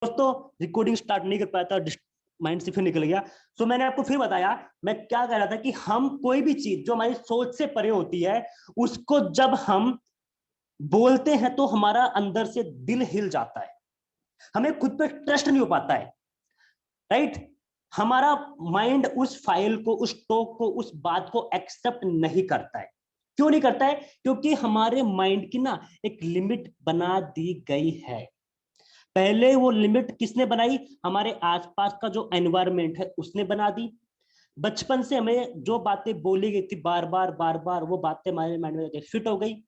दोस्तों recording start नहीं कर पाया था, माइंड से फिर निकल गया। तो मैंने आपको फिर बताया मैं क्या कह रहा था कि हम कोई भी चीज जो हमारी सोच से परे होती है उसको जब हम बोलते हैं तो हमारा अंदर से दिल हिल जाता है, हमें खुद पे ट्रस्ट नहीं हो पाता है, राइट। हमारा माइंड उस फाइल को, उस टॉक को, उस बात को एक्सेप्ट नहीं करता है। क्यों नहीं करता है? क्योंकि हमारे माइंड की ना एक लिमिट बना दी गई है। पहले वो लिमिट किसने बनाई? हमारे आसपास का जो एनवायरमेंट है उसने बना दी। बचपन से हमें जो बातें बोली गई थी बार बार बार बार, वो बातें हमारे माइंड में फिट हो गई।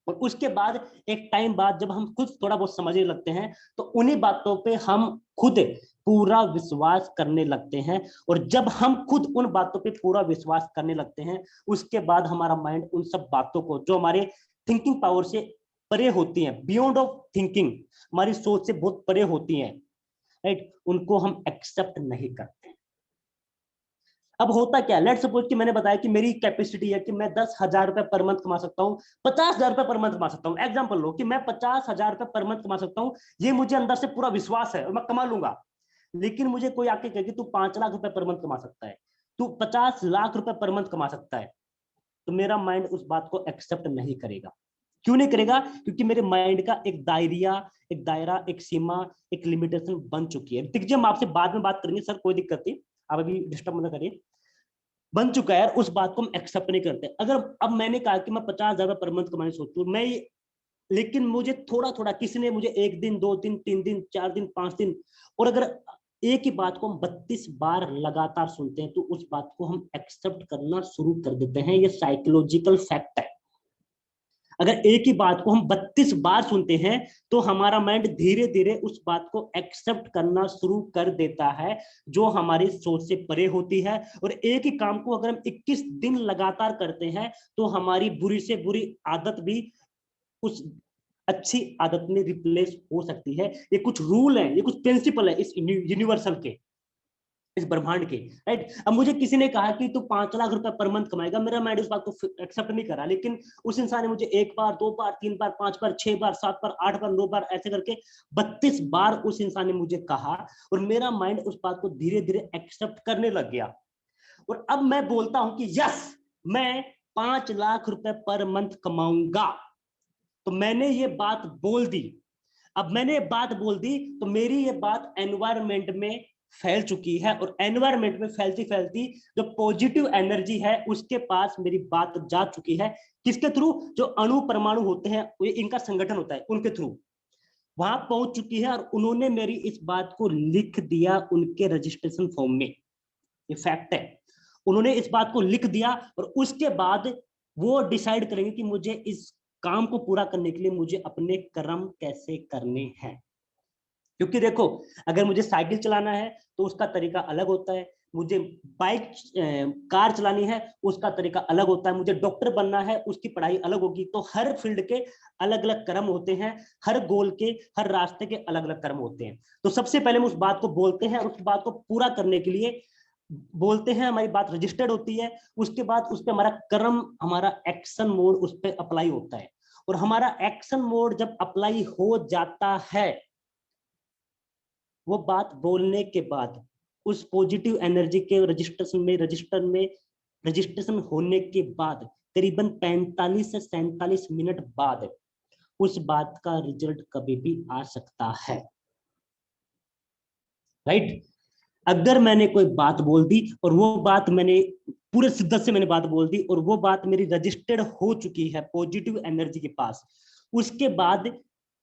और उसके बाद एक टाइम बाद जब हम खुद थोड़ा बहुत समझने लगते हैं तो उन्हीं बातों पे हम खुद पूरा विश्वास करने लगते हैं। और जब हम खुद उन बातों पे पूरा विश्वास करने लगते हैं उसके बाद हमारा माइंड उन सब बातों को जो हमारे थिंकिंग पावर से परे होती हैं, बियॉन्ड ऑफ थिंकिंग, हमारी सोच से बहुत परे होती हैं, राइट, उनको हम एक्सेप्ट नहीं करते। अब होता क्या, लेट सपोज कि मैंने बताया कि मेरी कैपेसिटी है कि मैं 10,000 रुपए पर मंथ कमा सकता हूँ, 50,000 रुपए पर मंथ कमा सकता हूँ। एग्जाम्पल लो कि मैं 50,000 रुपए पर मंथ कमा सकता हूँ, ये मुझे अंदर से पूरा विश्वास है और मैं कमा लूंगा। लेकिन मुझे कोई आके कहे कि तू 5 लाख रुपए पर मंथ कमा सकता है, तू 50 लाख रुपए पर मंथ कमा सकता है, तो मेरा माइंड उस बात को एक्सेप्ट नहीं करेगा। क्यों नहीं करेगा? क्योंकि मेरे माइंड का एक दायरा, एक सीमा, एक लिमिटेशन बन चुकी है। ऋतिक जी हम आपसे बाद में बात करेंगे सर, कोई दिक्कत नहीं, आप अभी डिस्टर्ब मत करिए। बन चुका है, उस बात को हम एक्सेप्ट नहीं करते। अगर अब मैंने कहा कि मैं 50,000 पर मंथ कमाने सोचूं मैं, लेकिन मुझे थोड़ा थोड़ा किसी ने मुझे 1 दिन 2 दिन 3 दिन 4 दिन 5 दिन, और अगर एक ही बात को हम 32 बार लगातार सुनते हैं तो उस बात को हम एक्सेप्ट करना शुरू कर देते हैं। ये साइकोलॉजिकल फैक्ट है। अगर एक ही बात को हम 32 बार सुनते हैं तो हमारा माइंड धीरे धीरे उस बात को एक्सेप्ट करना शुरू कर देता है जो हमारी सोच से परे होती है। और एक ही काम को अगर हम 21 दिन लगातार करते हैं तो हमारी बुरी से बुरी आदत भी उस अच्छी आदत में रिप्लेस हो सकती है। ये कुछ रूल है, ये कुछ प्रिंसिपल है इस यूनिवर्सल के, इस ब्रह्मांड के, राइट। अब मुझे किसी ने कहा कि तू 5 लाख रुपए पर मंथ कमाएगा, मेरा माइंड उस बात को एक्सेप्ट नहीं करा, लेकिन उस इंसान ने मुझे 1 बार 2 बार 3 बार 5 बार 6 बार 7 बार 8 बार 9 बार ऐसे करके 32 बार उस इंसान ने मुझे कहा, और मेरा माइंड उस बात को धीरे धीरे एक्सेप्ट करने लग गया। और अब मैं बोलता हूं कि यस, मैं 5 लाख रुपए पर मंथ कमाऊंगा। तो मैंने ये बात बोल दी। अब मैंने ये बात बोल दी तो मेरी ये बात एनवायरमेंट में फैल चुकी है, और एनवायरमेंट में फैलती फैलती जो पॉजिटिव एनर्जी है उसके पास मेरी बात जा चुकी है। किसके थ्रू? जो अणु परमाणु होते हैं, इनका संगठन होता है, उनके थ्रू वहां पहुंच चुकी है, और उन्होंने मेरी इस बात को लिख दिया उनके रजिस्ट्रेशन फॉर्म में। ये फैक्ट है, उन्होंने इस बात को लिख दिया, और उसके बाद वो डिसाइड करेंगे कि मुझे इस काम को पूरा करने के लिए मुझे अपने कर्म कैसे करने हैं। क्योंकि देखो, अगर मुझे साइकिल चलाना है तो उसका तरीका अलग होता है, मुझे बाइक कार चलानी है उसका तरीका अलग होता है, मुझे डॉक्टर बनना है उसकी पढ़ाई अलग होगी। तो हर फील्ड के अलग अलग कर्म होते हैं, हर गोल के, हर रास्ते के अलग अलग कर्म होते हैं। तो सबसे पहले हम उस बात को बोलते हैं, और उस बात को पूरा करने के लिए बोलते हैं, हमारी बात रजिस्टर्ड होती है। उसके बाद उस पर हमारा कर्म, हमारा एक्शन मोड उस पर अप्लाई होता है। और हमारा एक्शन मोड जब अप्लाई हो जाता है, वो बात बोलने के बाद उस पॉजिटिव एनर्जी के रजिस्ट्रेशन होने के बाद करीबन 45 से 47 मिनट बाद उस बात का रिजल्ट कभी भी आ सकता है, राइट। अगर मैंने कोई बात बोल दी और वो बात मैंने पूरे शिद्दत से मैंने बात बोल दी और वो बात मेरी रजिस्टर्ड हो चुकी है पॉजिटिव एनर्जी के पास, उसके बाद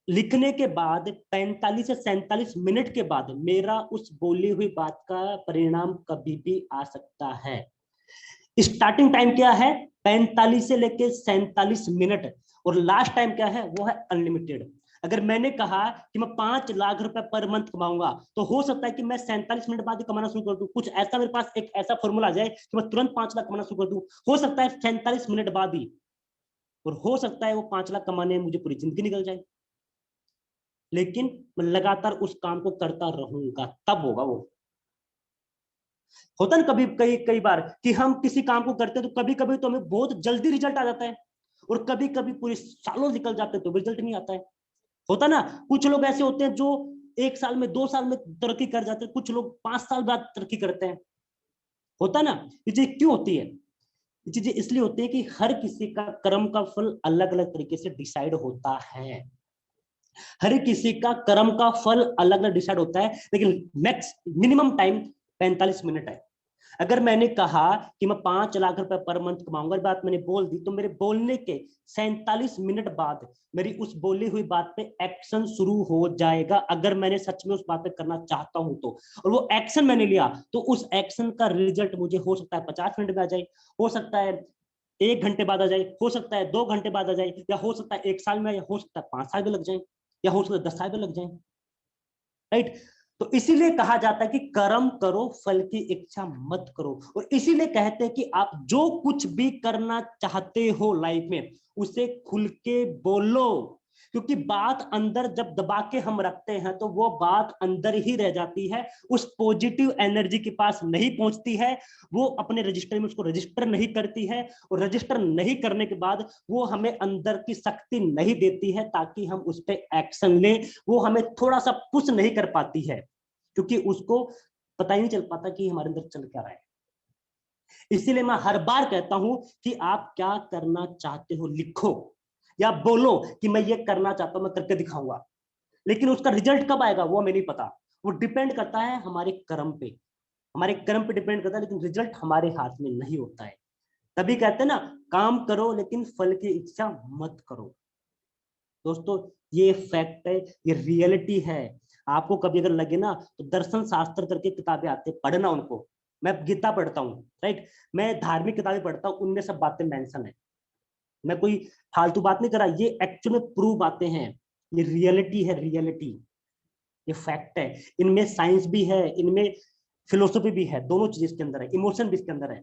लिखने के बाद 45 से 47 मिनट के बाद मेरा उस बोली हुई बात का परिणाम कभी भी आ सकता है। स्टार्टिंग टाइम क्या है? 45 से लेकर 47 मिनट, और लास्ट टाइम क्या है? वो है अनलिमिटेड। अगर मैंने कहा कि मैं 5 लाख रुपए पर मंथ कमाऊंगा, तो हो सकता है कि मैं 47 मिनट बाद ही कमाना शुरू कर दूं। कुछ ऐसा मेरे पास एक ऐसा फॉर्मूला आ जाए कि मैं तुरंत 5 लाख कमाना शुरू कर दूं। हो सकता है 47 मिनट बाद ही, और हो सकता है वो 5 लाख कमाने में मुझे पूरी जिंदगी निकल जाए। लेकिन मैं लगातार उस काम को करता रहूंगा, तब होगा वो। होता ना कभी कई कई बार कि हम किसी काम को करते हैं तो कभी कभी तो हमें बहुत जल्दी रिजल्ट आ जाता है, और कभी कभी पूरे सालों निकल जाते हैं तो रिजल्ट नहीं आता है। होता ना, कुछ लोग ऐसे होते हैं जो 1 साल में 2 साल में तरक्की कर जाते हैं, कुछ लोग 5 साल बाद तरक्की करते हैं। होता ना, ये चीज क्यों होती है? ये चीजें इसलिए होती है कि हर किसी का कर्म का फल अलग अलग तरीके से डिसाइड होता है। हर किसी का कर्म का फल अलग अलग डिसाइड होता है, लेकिन मैक्स मिनिमम टाइम 45 मिनट है। अगर मैंने कहा कि मैं 5 लाख रुपए पर मंथ कमाऊंगा, बात मैंने बोल दी, तो मेरे बोलने के 47 मिनट बाद मेरी उस बोली हुई बात पे एक्शन शुरू हो जाएगा, अगर मैंने सच में उस बात पे करना चाहता हूं तो। और वो एक्शन मैंने लिया तो उस एक्शन का रिजल्ट मुझे हो सकता है 50 मिनट में आ जाए, हो सकता है 1 घंटे बाद आ जाए, हो सकता है 2 घंटे बाद आ जाए, या हो सकता है 1 साल में, या हो सकता है 5 साल में लग जाए, या हो सकता है 10 साल में लग जाए। राइट? तो इसीलिए कहा जाता है कि कर्म करो, फल की इच्छा मत करो। और इसीलिए कहते हैं कि आप जो कुछ भी करना चाहते हो लाइफ में, उसे खुल के बोलो। क्योंकि बात अंदर जब दबा के हम रखते हैं तो वो बात अंदर ही रह जाती है, उस पॉजिटिव एनर्जी के पास नहीं पहुंचती है, वो अपने रजिस्टर में उसको रजिस्टर नहीं करती है, और रजिस्टर नहीं करने के बाद वो हमें अंदर की शक्ति नहीं देती है ताकि हम उस पर एक्शन ले। वो हमें थोड़ा सा पुश नहीं कर पाती है, क्योंकि उसको पता ही नहीं चल पाता कि हमारे अंदर चल क्या रहा है। इसीलिए मैं हर बार कहता हूं कि आप क्या करना चाहते हो लिखो, या बोलो कि मैं ये करना चाहता हूं, मैं करके दिखाऊंगा। लेकिन उसका रिजल्ट कब आएगा वो हमें नहीं पता, वो डिपेंड करता है हमारे कर्म पे, हमारे कर्म पे डिपेंड करता है, लेकिन रिजल्ट हमारे हाथ में नहीं होता है। तभी कहते हैं ना, काम करो लेकिन फल की इच्छा मत करो। दोस्तों, ये फैक्ट है, ये रियलिटी है। आपको कभी अगर लगे ना, तो दर्शन शास्त्र करके किताबें आते हैं, पढ़ना उनको। मैं गीता पढ़ता हूँ, राइट, मैं धार्मिक किताबें पढ़ता हूँ, उनमें सब बातें मेंशन है। मैं कोई फालतू बात नहीं कर रहा, ये एक्चुअली प्रूव बातें हैं, ये रियलिटी है, रियलिटी, ये फैक्ट है। इनमें साइंस भी है, इनमें फिलोसफी भी है, दोनों चीज इसके अंदर है, इमोशन भी इसके अंदर है।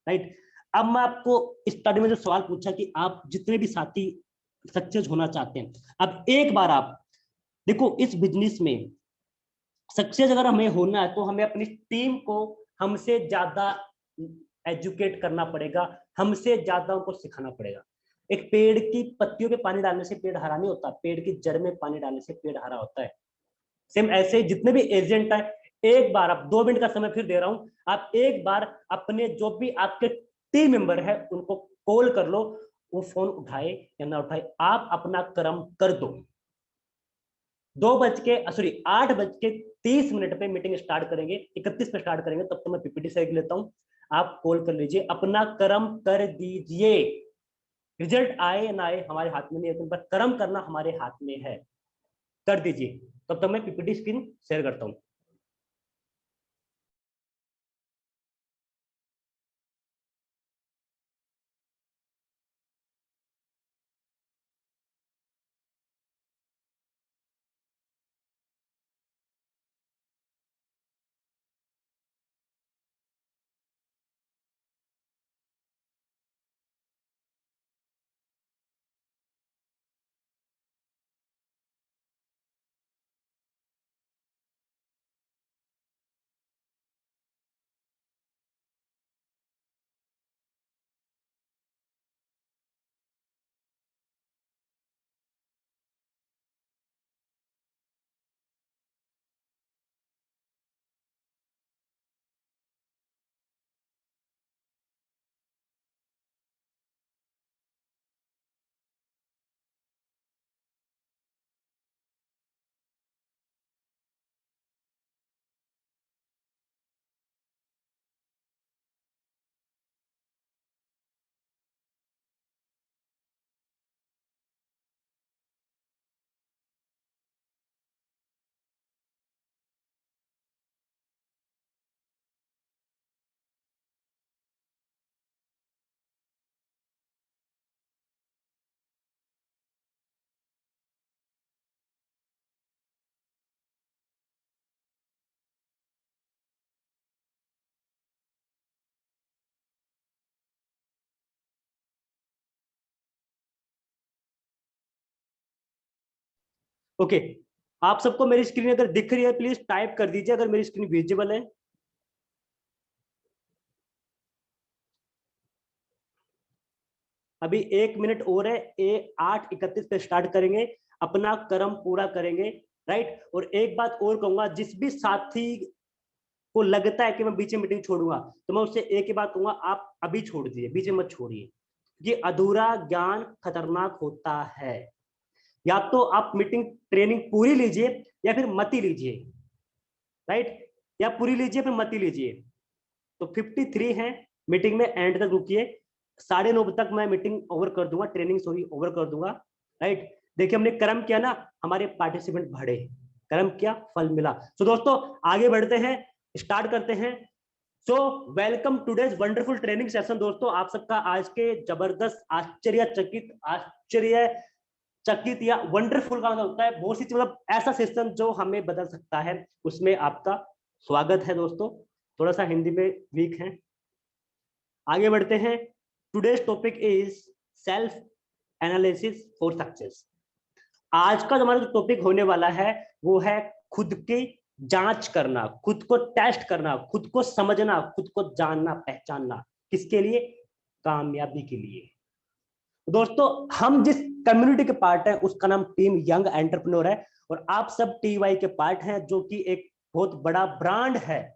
राइट? अब मैं आपको स्टार्टिंग में जो सवाल पूछा कि आप जितने भी साथी सक्सेस होना चाहते हैं, अब एक बार आप देखो, इस बिजनेस में सक्सेस अगर हमें होना है तो हमें अपनी टीम को हमसे ज्यादा एजुकेट करना पड़ेगा, हमसे ज्यादा उनको सिखाना पड़ेगा। एक पेड़ की पत्तियों पे पानी डालने से पेड़ हरा नहीं होता, पेड़ की जड़ में पानी डालने से पेड़ हरा होता है। सेम ऐसे जितने भी एजेंट है, एक बार आप 2 मिनट का समय फिर दे रहा हूं, आप एक बार अपने जो भी आपके टीम मेंबर है उनको कॉल कर लो, वो फोन उठाए या ना उठाए, आप अपना कर्म कर दो। 8:30 पे मीटिंग स्टार्ट करेंगे, 31 पे स्टार्ट करेंगे, तब तो मैं पीपीटी से लेता हूं। आप कॉल कर लीजिए, अपना कर्म कर दीजिए। रिजल्ट आए या ना आए हमारे हाथ में नहीं है, पर कर्म करना हमारे हाथ में है, कर दीजिए। तब तक मैं पीपीटी स्क्रीन शेयर करता हूं। ओके, आप सबको मेरी स्क्रीन अगर दिख रही है प्लीज टाइप कर दीजिए, अगर मेरी स्क्रीन विजिबल है। अभी 1 मिनट और है, 8:31 पे स्टार्ट करेंगे, अपना कर्म पूरा करेंगे। राइट। और एक बात और कहूंगा, जिस भी साथी को लगता है कि मैं बीच में मीटिंग छोड़ूंगा, तो मैं उससे एक ही बात कहूंगा, आप अभी छोड़ दीजिए, बीच में मत छोड़िए। ये अधूरा ज्ञान खतरनाक होता है। या तो आप मीटिंग ट्रेनिंग पूरी लीजिए या फिर मत ही लीजिए, राइट। या पूरी लीजिए फिर मत ही लीजिए। तो 53 है, मीटिंग में एंड तक रुकिए। 9:30 तक मैं मीटिंग ओवर कर दूंगा, ट्रेनिंग सॉरी ओवर कर दूंगा, राइट। देखिए हमने कर्म किया ना, हमारे पार्टिसिपेंट बढ़े, कर्म किया फल मिला। तो दोस्तों आगे बढ़ते हैं, स्टार्ट करते हैं। So welcome today's wonderful training session. दोस्तों आप सबका आज के जबरदस्त आश्चर्यचकित या वंडरफुल का मतलब होता है बहुत सी, मतलब ऐसा सेशन जो हमें बदल सकता है, उसमें आपका स्वागत है दोस्तों। थोड़ा सा हिंदी में वीक है, आगे बढ़ते हैं। Today's topic is self analysis for success. आज का हमारा जो टॉपिक होने वाला है वो है खुद की जांच करना, खुद को टेस्ट करना, खुद को समझना, खुद को जानना पहचानना। किसके लिए? कामयाबी के लिए। दोस्तों हम जिस कम्युनिटी के पार्ट है उसका नाम टीम यंग एंटरप्रेन्योर है, और आप सब टीवाई के पार्ट हैं, जो कि एक बहुत बड़ा ब्रांड है।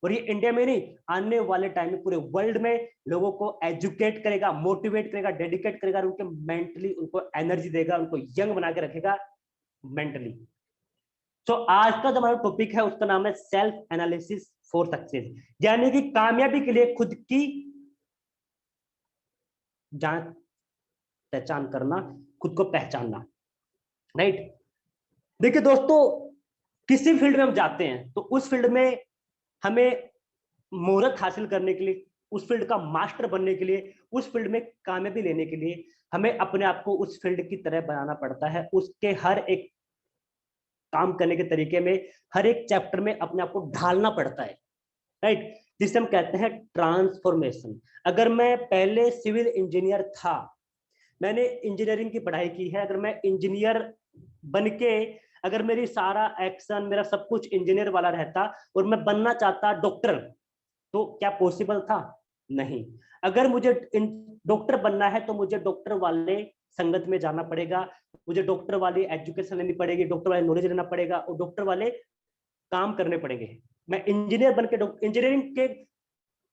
और ये इंडिया में नहीं, आने वाले टाइम में पूरे वर्ल्ड में लोगों को एजुकेट करेगा, मोटिवेट करेगा, डेडिकेट करेगा, उनके मेंटली उनको एनर्जी देगा, उनको यंग बना के रखेगा मेंटली। तो आज का जो हमारा टॉपिक है उसका नाम है सेल्फ एनालिसिस फॉर सक्सेस, यानी कि कामयाबी के लिए खुद की जांच पहचान करना, खुद को पहचानना, राइट। देखिए दोस्तों, किसी फील्ड में हम जाते हैं तो उस फील्ड में हमें मुहूर्त हासिल करने के लिए, उस फील्ड का मास्टर बनने के लिए, उस फील्ड में कामयाबी लेने के लिए हमें अपने आप को उस फील्ड की तरह बनाना पड़ता है। उसके हर एक काम करने के तरीके में, हर एक चैप्टर में अपने आप को ढालना पड़ता है, राइट, जिसे हम कहते हैं ट्रांसफॉर्मेशन। अगर मैं पहले सिविल इंजीनियर था, मैंने इंजीनियरिंग की पढ़ाई की है, अगर मैं इंजीनियर बनके, अगर मेरी सारा एक्शन, मेरा सब कुछ इंजीनियर वाला रहता और मैं बनना चाहता डॉक्टर, तो क्या पॉसिबल था? नहीं। अगर मुझे डॉक्टर बनना है तो मुझे डॉक्टर वाले संगत में जाना पड़ेगा, मुझे डॉक्टर वाली एजुकेशन लेनी पड़ेगी, डॉक्टर वाले नॉलेज लेना पड़ेगा, और डॉक्टर वाले काम करने पड़ेंगे। मैं इंजीनियर बनके इंजीनियरिंग के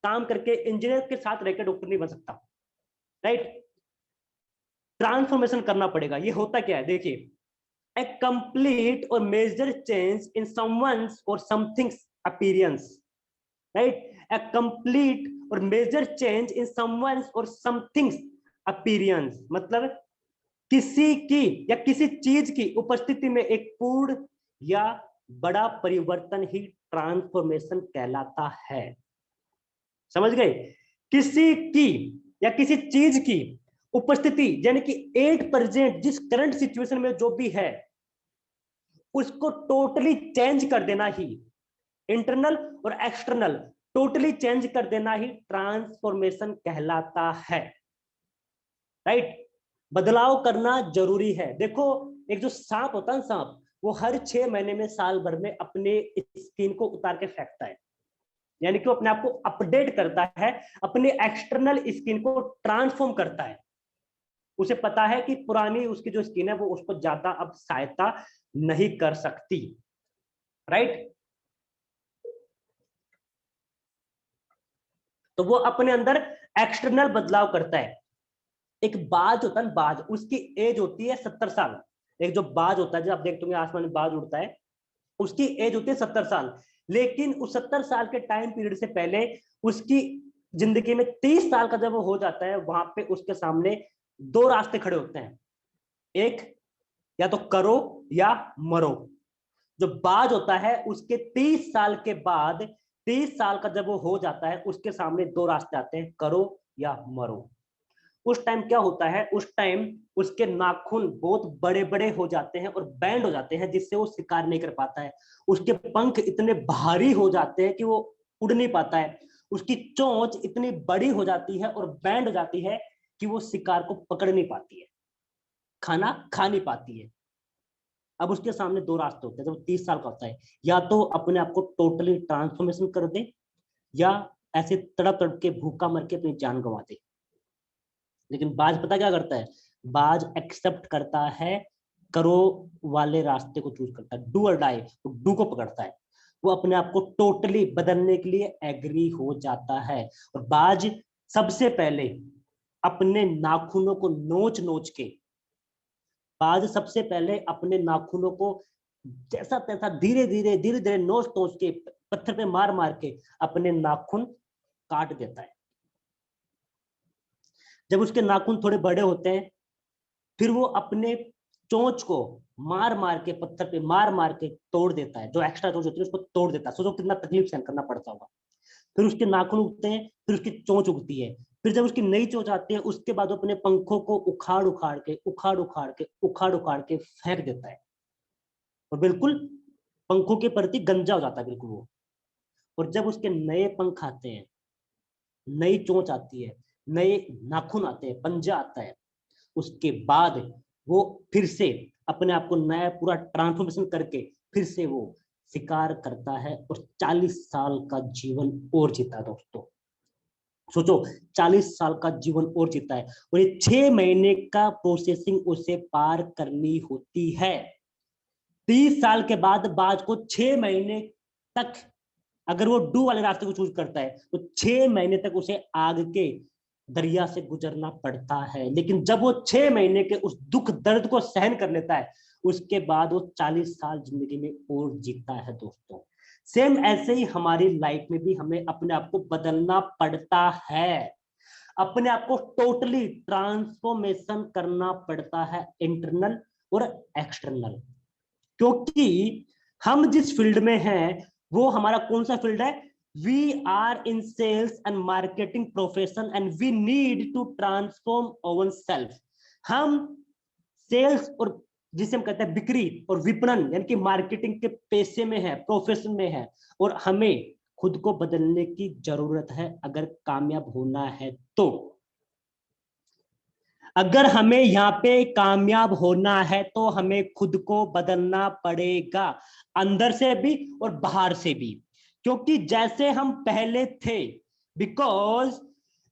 काम करके इंजीनियर के साथ रहकर डॉक्टर नहीं बन सकता, राइट। ट्रांसफॉर्मेशन करना पड़ेगा। ये होता क्या है, देखिए, a complete or major change in someone's or something's appearance, right? A complete or major change in someone's or something's appearance मतलब किसी की या किसी चीज की उपस्थिति में एक पूर्ण या बड़ा परिवर्तन ही ट्रांसफॉर्मेशन कहलाता है। समझ गए? किसी की या किसी चीज की उपस्थिति, यानी कि एट प्रेजेंट जिस करंट सिचुएशन में जो भी है उसको टोटली चेंज कर देना ही, इंटरनल और एक्सटर्नल टोटली चेंज कर देना ही ट्रांसफॉर्मेशन कहलाता है, राइट। बदलाव करना जरूरी है। देखो, एक जो सांप होता है, सांप वो हर 6 महीने में, साल भर में अपने स्किन को उतार के फेंकता है, यानी कि वो अपने आप को अपडेट करता है, अपने एक्सटर्नल स्किन को ट्रांसफॉर्म करता है। उसे पता है कि पुरानी उसकी जो स्किन है वो उसको ज्यादा अब सहायता नहीं कर सकती, राइट। तो वो अपने अंदर एक्सटर्नल बदलाव करता है। एक बाज होता है, बाज, उसकी एज होती है 70 साल। एक जो बाज होता है, जो आप देखते होंगे आसमान में बाज उड़ता है, उसकी एज होती है 70 साल। लेकिन उस 70 साल के टाइम पीरियड से पहले उसकी जिंदगी में 30 साल का जब वो हो जाता है, वहां पे उसके सामने 2 रास्ते खड़े होते हैं। एक, या तो करो या मरो। जो बाज होता है उसके 30 साल के बाद, 30 साल का जब वो हो जाता है, उसके सामने 2 रास्ते आते हैं, करो या मरो। उस टाइम क्या होता है, उस टाइम उसके नाखून बहुत बड़े बड़े हो जाते हैं और बैंड हो जाते हैं, जिससे वो शिकार नहीं कर पाता है। उसके पंख इतने भारी हो जाते हैं कि वो उड़ नहीं पाता है। उसकी चोंच इतनी बड़ी हो जाती है और बैंड हो जाती है कि वो शिकार को पकड़ नहीं पाती है, खाना खा नहीं पाती है। अब उसके सामने 2 रास्ते होते हैं जब 30 साल का होता है, या तो अपने आप को टोटली ट्रांसफॉर्मेशन कर दे, या ऐसे तड़प तड़प के भूखा मर के अपनी जान गंवा दे। लेकिन बाज पता क्या करता है, बाज एक्सेप्ट करता है करो वाले रास्ते को चूज करता है, डू और डाई, वो डू को पकड़ता है, वो अपने आप को टोटली बदलने के लिए एग्री हो जाता है। और बाज सबसे पहले अपने नाखूनों को नोच नोच के, बाज सबसे पहले अपने नाखूनों को जैसा तैसा धीरे धीरे धीरे धीरे नोच नोच के, पत्थर पे मार मार के अपने नाखून काट देता है। जब उसके नाखून थोड़े बड़े होते हैं, फिर वो अपने चोंच को मार मार के, पत्थर पे मार मार के तोड़ देता है, जो एक्स्ट्रा चोंच होती है उसको तोड़ देता है। सोचो कितना तकलीफ सहन करना पड़ता होगा। फिर उसके नाखून उगते हैं, फिर उसकी चोंच उगती है, फिर जब उसकी नई चोंच आती है, उसके बाद वो अपने पंखों को उखाड़ उखाड़ के उखाड़ उखाड़ के उखाड़ उखाड़ के फेंक देता है, और बिल्कुल पंखों के प्रति गंजा हो जाता है बिल्कुल वो। और जब उसके नए पंख आते हैं, नई चोंच आती है, नए नाखून आते हैं, पंजा आता है, उसके बाद वो फिर से अपने आप को नया पूरा ट्रांसफॉर्मेशन करके फिर से वो शिकार करता है और 40 साल का जीवन और जीता है दोस्तों। सोचो 40 साल का जीवन और जीता है, और ये 6 महीने का प्रोसेसिंग उसे पार करनी होती है। 30 साल के बाद बाज को 6 महीने तक, अगर वो डू वाले रास्ते को चूज करता है, तो 6 महीने तक उसे आग के दरिया से गुजरना पड़ता है। लेकिन जब वो 6 महीने के उस दुख दर्द को सहन कर लेता है, उसके बाद वो 40 साल जिंदगी में और जीता है दोस्तों। सेम ऐसे ही हमारी लाइफ में भी हमें अपने आप को बदलना पड़ता है, अपने आप को टोटली ट्रांसफॉर्मेशन करना पड़ता है, इंटरनल और एक्सटर्नल। क्योंकि हम जिस फील्ड में हैं, वो हमारा कौन सा फील्ड है? We are in sales and marketing profession and we need to transform ourselves. हम सेल्स और जिसे हम कहते हैं बिक्री और विपणन यानी कि मार्केटिंग के पेशे में है, प्रोफेशन में है, और हमें खुद को बदलने की जरूरत है अगर कामयाब होना है तो। अगर हमें यहाँ पे कामयाब होना है तो हमें खुद को बदलना पड़ेगा, अंदर से भी और बाहर से भी। क्योंकि जैसे हम पहले थे, because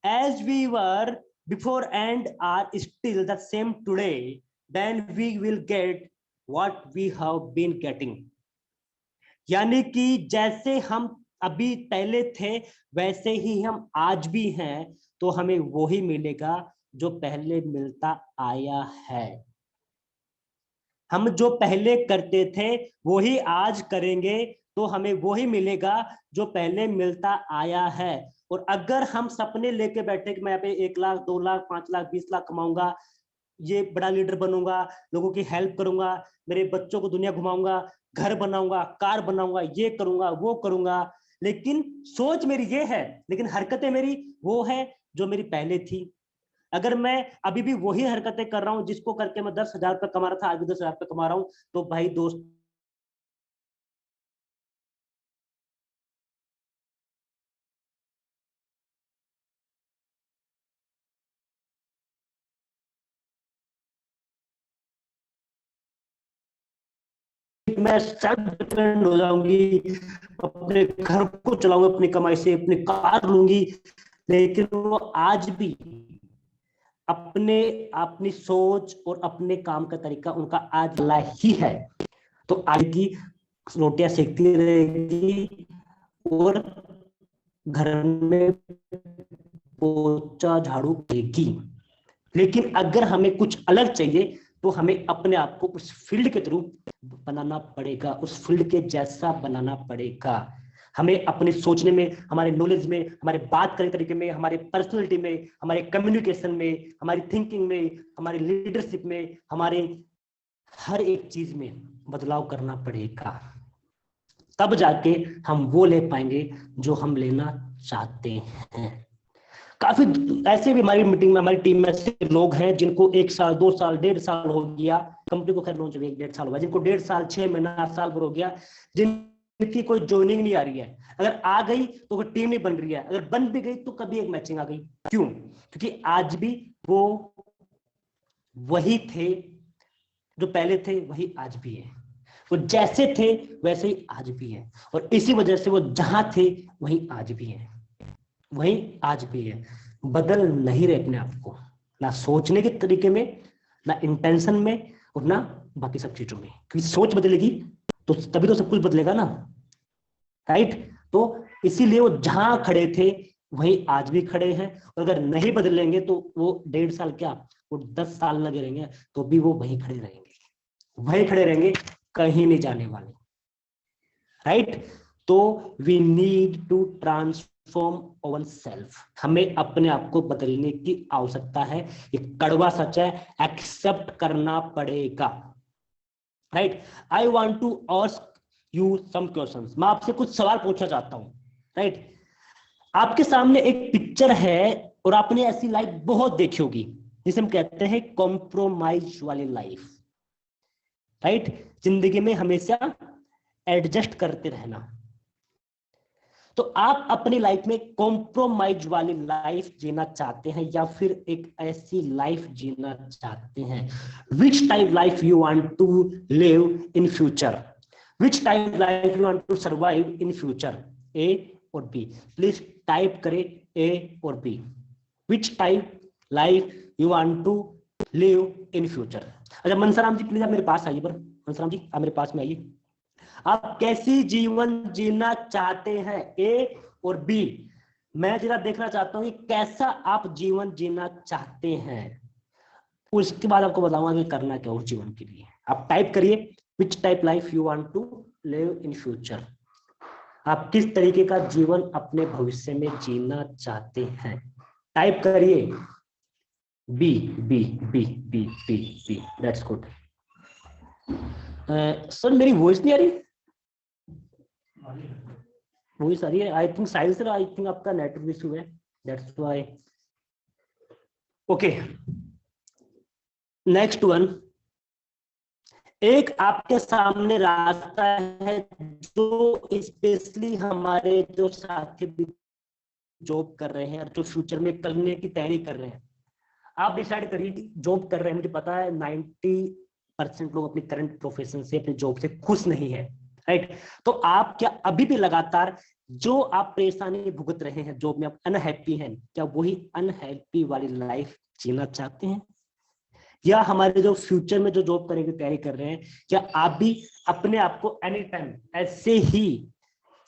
as we were before and are still the same today, then we will get what we have been getting. यानी कि जैसे हम अभी पहले थे वैसे ही हम आज भी हैं, तो हमें वो ही मिलेगा जो पहले मिलता आया है। हम जो पहले करते थे वो ही आज करेंगे, तो हमें वो ही मिलेगा जो पहले मिलता आया है। और अगर हम सपने लेके बैठे कि मैं यहाँ पे 1 लाख 2 लाख 5 लाख 20 लाख कमाऊंगा, ये बड़ा लीडर बनूंगा, लोगों की हेल्प करूंगा, मेरे बच्चों को दुनिया घुमाऊंगा, घर बनाऊंगा, कार बनाऊंगा, ये करूंगा वो करूंगा, लेकिन सोच मेरी ये है, लेकिन हरकतें मेरी वो है जो मेरी पहले थी। अगर मैं अभी भी वही हरकतें कर रहा हूं जिसको करके मैं 10,000 रुपये कमा रहा था, आज भी 10,000 रुपये कमा रहा हूं, तो भाई दोस्त मैं सेल्फ डिपेंडेंट हो जाऊंगी, अपने घर को चलाऊंगी अपनी कमाई से, अपनी कार लूंगी। लेकिन वो आज भी अपने अपनी सोच और अपने काम का तरीका उनका आज ला ही है, तो आज की रोटियां सेकती रहेगी और घर में पोछा झाड़ू देगी। लेकिन अगर हमें कुछ अलग चाहिए तो हमें अपने आप को उस फील्ड के थ्रू बनाना पड़ेगा, उस फील्ड के जैसा बनाना पड़ेगा। हमें अपने सोचने में, हमारे नॉलेज में, हमारे बात करने तरीके में, हमारे पर्सनैलिटी में, हमारे कम्युनिकेशन में, हमारी थिंकिंग में, हमारी लीडरशिप में, हमारे हर एक चीज में बदलाव करना पड़ेगा। तब जाके हम वो ले पाएंगे जो हम लेना चाहते हैं। काफी ऐसे भी हमारी मीटिंग में, हमारी टीम में ऐसे लोग हैं जिनको 1 साल 2 साल 1.5 साल हो गया, कंपनी को खैर लॉन्च हुए 1.5 साल हुआ, जिनको 1.5 साल 6 महीना साल भर हो गया, जिनकी कोई ज्वाइनिंग नहीं आ रही है। अगर आ गई तो वो टीम नहीं बन रही है, अगर बन भी गई तो कभी एक मैचिंग आ गई। क्यों? क्योंकि आज भी वो वही थे जो पहले थे, वही आज भी है। वो जैसे थे वैसे ही आज भी है, और इसी वजह से वो जहां थे वहीं आज भी है, वहीं आज भी है। बदल नहीं रहे अपने आप को, ना सोचने के तरीके में, ना इंटेंशन में, और ना बाकी सब चीजों में, क्योंकि सोच बदलेगी तो तभी तो सब कुछ बदलेगा ना, राइट। तो इसीलिए वो जहां खड़े थे वही आज भी खड़े हैं, और अगर नहीं बदलेंगे तो वो 1.5 साल क्या, वो 10 साल लगे रहेंगे तो भी वो वहीं खड़े रहेंगे, वहीं खड़े रहेंगे, कहीं नहीं जाने वाले, राइट। तो we need to transform our self, हमें अपने आप को बदलने की आवश्यकता है, ये कड़वा सच है, एक्सेप्ट करना पड़ेगा, right. I want to ask you some questions, मैं आपसे कुछ सवाल पूछना चाहता हूं, राइट। आपके सामने एक पिक्चर है और आपने ऐसी लाइफ बहुत देखी होगी जिसे हम कहते हैं कॉम्प्रोमाइज वाली लाइफ, राइट। जिंदगी में हमेशा एडजस्ट करते रहना। तो आप अपनी लाइफ में कॉम्प्रोमाइज वाली लाइफ जीना चाहते हैं या फिर एक ऐसी लाइफ जीना चाहते हैं? Which type life you want to live in future, which type life you want to survive in future, A और बी? प्लीज टाइप करें ए और B, which type life you want to live in future. अच्छा मनसाराम जी please आप मेरे पास आइए, पर मनसाराम जी आप मेरे पास में आइए, आप कैसी जीवन जीना चाहते हैं, ए और बी? मैं जरा देखना चाहता हूं कि कैसा आप जीवन जीना चाहते हैं, उसके बाद आपको बताऊंगा कि करना क्या उस जीवन के लिए। आप टाइप करिए which type life you want to live in future, आप किस तरीके का जीवन अपने भविष्य में जीना चाहते हैं, टाइप करिए B B B B B B, that's good. Sir मेरी वॉइस नहीं आ रही? वही सारी है, आई थिंक साइल सर, आई थिंक आपका नेटवर्क इशू है, that's why. Okay next one, एक आपके सामने रास्ता है जो स्पेशली हमारे जो साथी भी जॉब कर रहे हैं और जो फ्यूचर में करने की तैयारी कर रहे हैं, आप डिसाइड करिए कि जॉब कर रहे हैं, मुझे पता है 90% लोग अपनी करंट प्रोफेशन से, अपनी जॉब से खुश नहीं है, राइट। तो आप क्या अभी भी लगातार जो आप परेशानी भुगत रहे हैं जॉब में, आप अनहैप्पी हैं, क्या वही अनहैप्पी वाली लाइफ जीना चाहते हैं? या हमारे जो फ्यूचर में जो जॉब करने की तैयारी कर रहे हैं, क्या आप भी अपने आप को एनी टाइम ऐसे ही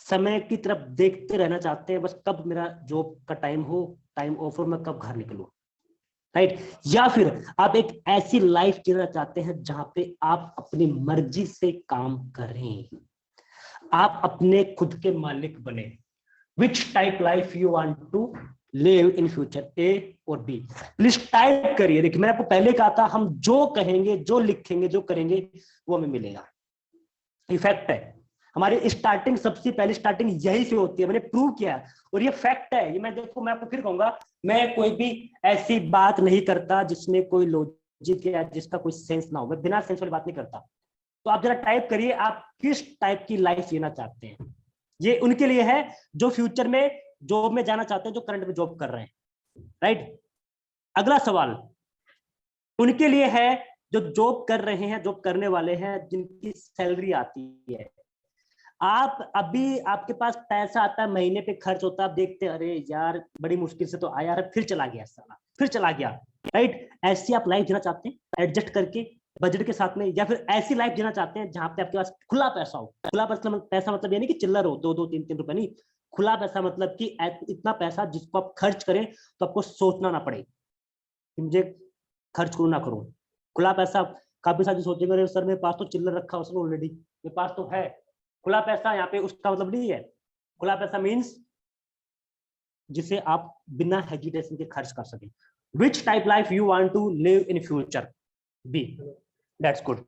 समय की तरफ देखते रहना चाहते हैं, बस कब मेरा जॉब का टाइम हो, टाइम ऑफ हो, मैं कब घर निकलूं, राइट? या फिर आप एक ऐसी लाइफ जीना चाहते हैं जहां पे आप अपनी मर्जी से काम करें, आप अपने खुद के मालिक बने? Which type life you want to live in future, A और बी? प्लीज टाइप करिए। देखिए मैंने आपको पहले कहा था, हम जो कहेंगे, जो लिखेंगे, जो करेंगे वो हमें मिलेगा। इफेक्ट है हमारी स्टार्टिंग, सबसे पहली स्टार्टिंग यही से होती है, मैंने प्रूव किया और ये फैक्ट है। ये मैं देखो, मैं आपको फिर कहूंगा, मैं कोई भी ऐसी बात नहीं करता जिसमें कोई लॉजिक या जिसका कोई सेंस ना हो, मैं बिना सेंस वाली बात नहीं करता। तो आप जरा टाइप करिए, आप किस टाइप की लाइफ जीना चाहते हैं। ये उनके लिए है जो फ्यूचर में जॉब में जाना चाहते हैं, जो करंट में जॉब कर रहे हैं, राइट। अगला सवाल उनके लिए है जो जॉब कर रहे हैं, जॉब करने वाले हैं, जिनकी सैलरी आती है। आप अभी आपके पास पैसा आता है, महीने पे खर्च होता है, आप देखते हैं अरे यार बड़ी मुश्किल से तो आया है, फिर चला गया साला, फिर चला गया, राइट। ऐसी आप लाइफ जीना चाहते हैं एडजस्ट करके बजट के साथ में, या फिर ऐसी लाइफ जीना चाहते हैं जहां पे आपके पास खुला पैसा हो? खुला पैसा मतलब ये नहीं कि चिल्लर हो, 2-2, 3-3 रुपए नहीं। खुला पैसा मतलब कि इतना पैसा जिसको आप खर्च करें तो आपको सोचना ना पड़े कि मुझे खर्च करूं ना करूं। खुला पैसा, काफी सारी सोचेंगे सर मेरे पास तो चिल्लर रखा है ऑलरेडी, मेरे पास तो है। खुला पैसा यहाँ पे उसका मतलब नहीं है। खुला पैसा मीन्स जिसे आप बिना हेजिटेशन के खर्च कर सकें। Which type life you want to live in future, B, that's good.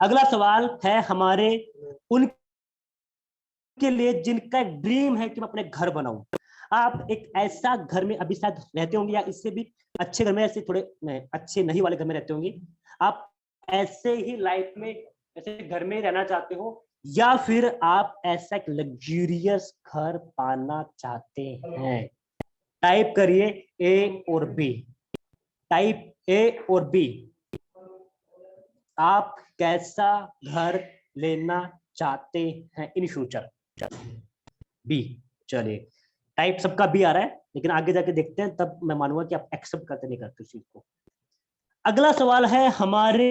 अगला सवाल है हमारे उनके लिए जिनका ड्रीम है कि मैं अपने घर बनाऊं। आप एक ऐसा घर में अभी शायद रहते होंगे, या इससे भी अच्छे घर में, ऐसे थोड़े अच्छे नहीं वाले घर में रहते होंगे। आप ऐसे ही लाइफ में ऐसे घर में रहना चाहते हो, या फिर आप ऐसा एक लग्जूरियस घर पाना चाहते हैं? टाइप करिए ए और बी, टाइप ए और बी। आप कैसा घर लेना चाहते हैं इन फ्यूचर, बी। चलिए टाइप सबका बी आ रहा है, लेकिन आगे जाके देखते हैं, तब मैं मानूंगा कि आप एक्सेप्ट करते नहीं करते उस चीज को। अगला सवाल है हमारे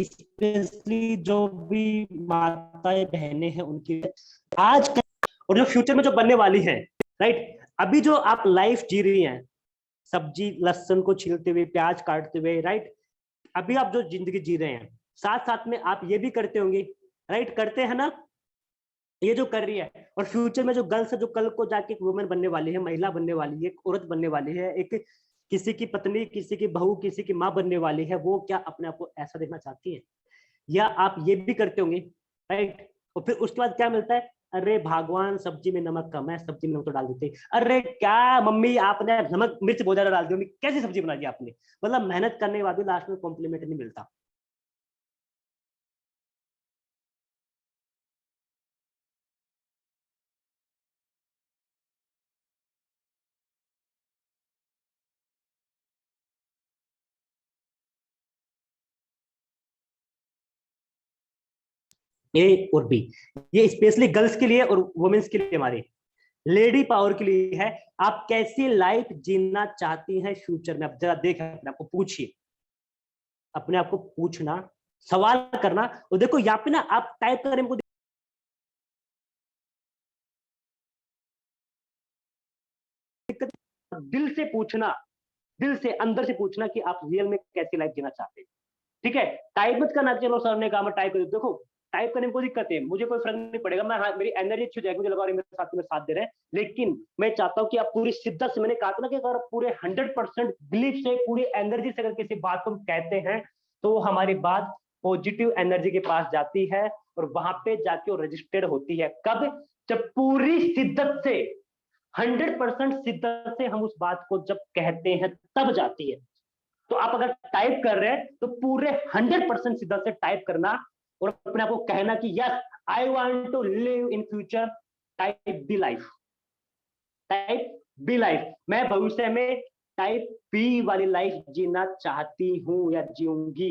स्पेशली जो भी माताएं बहनें हैं उनकी, आज और जो फ्यूचर में जो बनने वाली हैं, राइट, अभी जो आप लाइफ जी रही हैं, सब्जी लहसुन को छीलते हुए, प्याज काटते हुए, राइट, अभी आप जो जिंदगी जी रहे हैं, साथ साथ में आप ये भी करते होंगे, राइट, करते हैं ना, ये जो कर रही है, और फ्यूचर में जो गर्ल्स है, जो कल को जाके एक वुमेन बनने वाली है, महिला बनने वाली है, एक औरत बनने वाली है, एक किसी की पत्नी, किसी की बहू, किसी की माँ बनने वाली है, वो क्या अपने आप को ऐसा देखना चाहती है? या आप ये भी करते होंगे, राइट, और फिर उसके बाद क्या मिलता है? अरे भगवान, सब्जी में नमक कम है, सब्जी में नमक तो डाल देते। अरे क्या मम्मी, आपने नमक मिर्च बहुत ज्यादा डाल दी, कैसी सब्जी बना दी आपने? मतलब मेहनत करने के बाद भी लास्ट में कॉम्प्लीमेंट नहीं मिलता। ए और बी, ये स्पेशली गर्ल्स के लिए और वुमेन्स के लिए, हमारे लेडी पावर के लिए है। आप कैसी लाइफ जीना चाहती हैं फ्यूचर में? आप जरा देखें, अपने आप को पूछिए, अपने आप को पूछना, सवाल करना। और देखो यहाँ पे ना, आप टाइप करें, दिक्कत, दिल से पूछना, दिल से अंदर से पूछना कि आप रियल में कैसी लाइफ जीना चाहते हैं। ठीक है, टाइप मत करना, चलो सर ने कहा मैं टाइप कर, देखो टाइप करने में कोई दिक्कत है, मुझे कोई फर्क नहीं पड़ेगा, मैं, हाँ, मेरी एनर्जी अच्छी हो जाएगी, मुझे लगा रही मेरे साथ में साथ दे रहे हैं, लेकिन मैं चाहता हूं कि आप पूरी शिद्दत से, मैंने कहा था ना कि अगर पूरे 100% बिलीफ से, पूरी एनर्जी से अगर किसी बात को हम कहते हैं, तो हमारी बात पॉजिटिव एनर्जी के पास जाती है, और वहां पे जाके वो रजिस्टर्ड होती है। कब? जब पूरी शिद्दत से, 100% शिद्दत से हम उस बात को जब कहते हैं, तब जाती है। तो आप अगर टाइप कर रहे हैं, तो पूरे 100% शिद्दत से टाइप करना, और अपने आप को कहना कि yes, I want to live in future, type B life, type B life, मैं भविष्य में टाइप बी वाली लाइफ जीना चाहती हूं या जीऊंगी।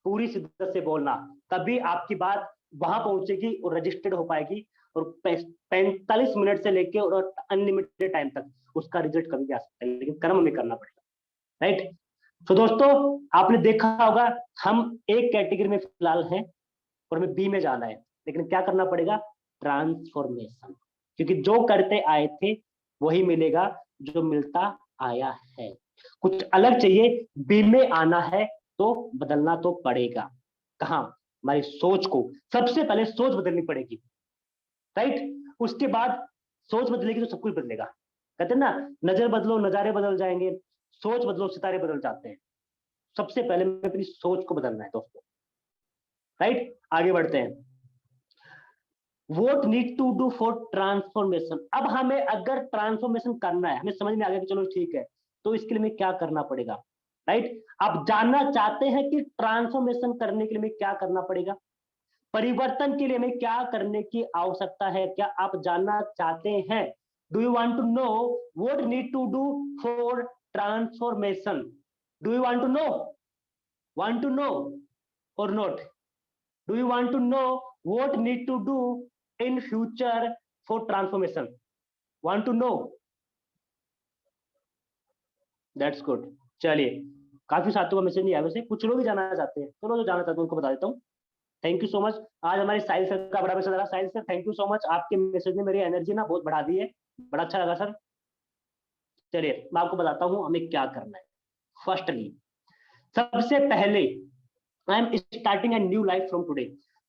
पूरी शिद्दत से बोलना, तभी आपकी बात वहां पहुंचेगी और रजिस्टर्ड हो पाएगी, और 45 मिनट से लेके और अनलिमिटेड टाइम तक उसका रिजल्ट कभी भी आ सकता है, लेकिन कर्म में करना पड़ेगा, राइट। तो दोस्तों, आपने देखा होगा, हम एक कैटेगरी में फिलहाल हैं, और हमें बी में जाना है, लेकिन क्या करना पड़ेगा? ट्रांसफॉर्मेशन, क्योंकि जो करते आए थे वही मिलेगा, जो मिलता आया है। कुछ अलग चाहिए, बी में आना है, तो बदलना तो पड़ेगा। कहां? हमारी सोच को, सबसे पहले सोच बदलनी पड़ेगी, राइट, उसके बाद सोच बदलेगी तो सब कुछ बदलेगा। कहते हैं ना, नजर बदलो नजारे बदल जाएंगे, सोच बदलो सितारे बदल जाते हैं। सबसे पहले मैं अपनी सोच को बदलना है दोस्तों, राइट। आगे बढ़ते हैं। What need to do for transformation. अब हमें अगर ट्रांसफॉर्मेशन करना है, हमें समझ में आ गया कि चलो ठीक है, तो इसके लिए हमें क्या करना पड़ेगा, राइट। आप जानना चाहते हैं कि ट्रांसफॉर्मेशन करने के लिए हमें क्या करना पड़ेगा, परिवर्तन के लिए हमें क्या करने की आवश्यकता है? क्या आप जानना चाहते हैं? Do you want to know what need to do for transformation? Do you want to know or not? Do you want to know what need to do in future for transformation? Want to know? That's good. चलिए, काफी साथियों का message नहीं आया, वैसे कुछ लोग ही जानना चाहते हैं, चलो जो जानना चाहते हैं उनको बता देता हूँ। Thank you so much. आज हमारे साहिल सर का बड़ा मैसेज आ रहा। Sahil sir, thank you so much, आपके मैसेज ने मेरी एनर्जी ना बहुत बढ़ा दी है, बड़ा अच्छा लगा सर। चलिए, मैं आपको बताता हूँ हमें क्या करना है। फर्स्टली, सबसे पहले, I am starting a new life from today.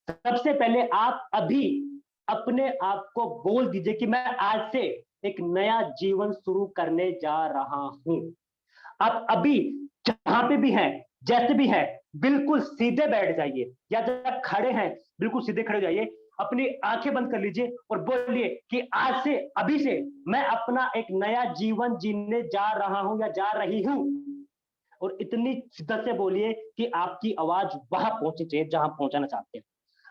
सबसे पहले आप अभी अपने आप को बोल दीजिए कि मैं आज से एक नया जीवन शुरू करने जा रहा हूं। आप अभी जहां पे भी हैं, जैसे भी हैं, बिल्कुल सीधे बैठ जाइए, या जब खड़े हैं बिल्कुल सीधे खड़े हो जाइए, अपनी आंखें बंद कर लीजिए और बोलिए कि आज से, अभी से मैं अपना एक नया जीवन जीने जा रहा हूं या जा रही हूं। और इतनी शिद्दत से बोलिए कि आपकी आवाज वहां पहुंचनी चाहिए जहां पहुंचाना चाहते हैं।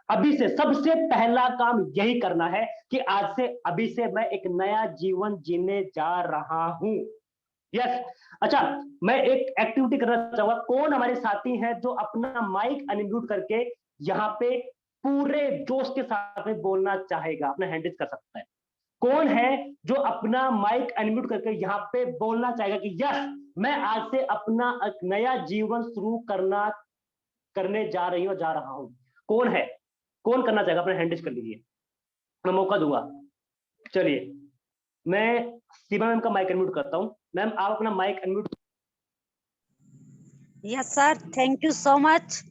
अभी से सबसे पहला काम यही करना है कि आज से, अभी से मैं एक नया जीवन जीने जा रहा हूं। यस। अच्छा, मैं एक एक्टिविटी करना चाहूंगा। कौन हमारे साथी हैं जो अपना माइक अनम्यूट करके यहाँ पे पूरे जोश के साथ में बोलना चाहेगा? अपना हैंड रेज कर सकता है। कौन है जो अपना माइक अनम्यूट करके यहाँ पे बोलना चाहेगा कि यस, मैं आज से अपना एक नया जीवन शुरू करने जा रही हूँ, जा रहा हूँ? कौन है? कौन करना चाहेगा? अपना हैंड रेज कर लीजिए, मैं मौका दूंगा। चलिए, मैं सीमा मैम का माइक अनम्यूट करता हूँ। मैम, आप अपना mic unmute. Yes sir, thank you so much.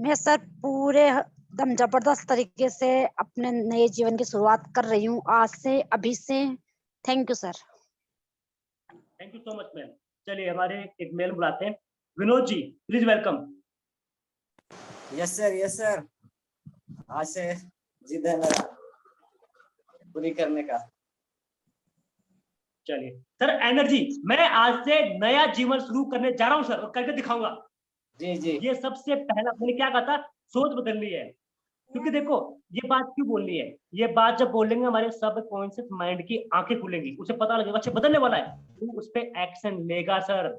मैं सर पूरे एकदम जबरदस्त तरीके से अपने नए जीवन की शुरुआत कर रही हूँ आज से, अभी से। Thank you sir. Thank you so much ma'am. चलिए, हमारे एक मेल बुलाते हैं। Vinod ji, please welcome. Yes sir, yes sir. आज से जिद है मेरा पूरी करने का। चलिए सर, एनर्जी, मैं आज से नया जीवन शुरू करने जा रहा हूँ सर, और करके दिखाऊंगा। जी जी। ये सबसे पहला मैंने क्या कहा था, सोच बदलनी है। क्योंकि देखो, ये बात क्यों बोलनी है, ये बात जब बोलेंगे हमारे सब कॉन्शियस माइंड की आंखें खुलेंगी, उसे पता लगेगा अच्छा बदलने वाला है, तो उस पर एक्शन लेगा सर।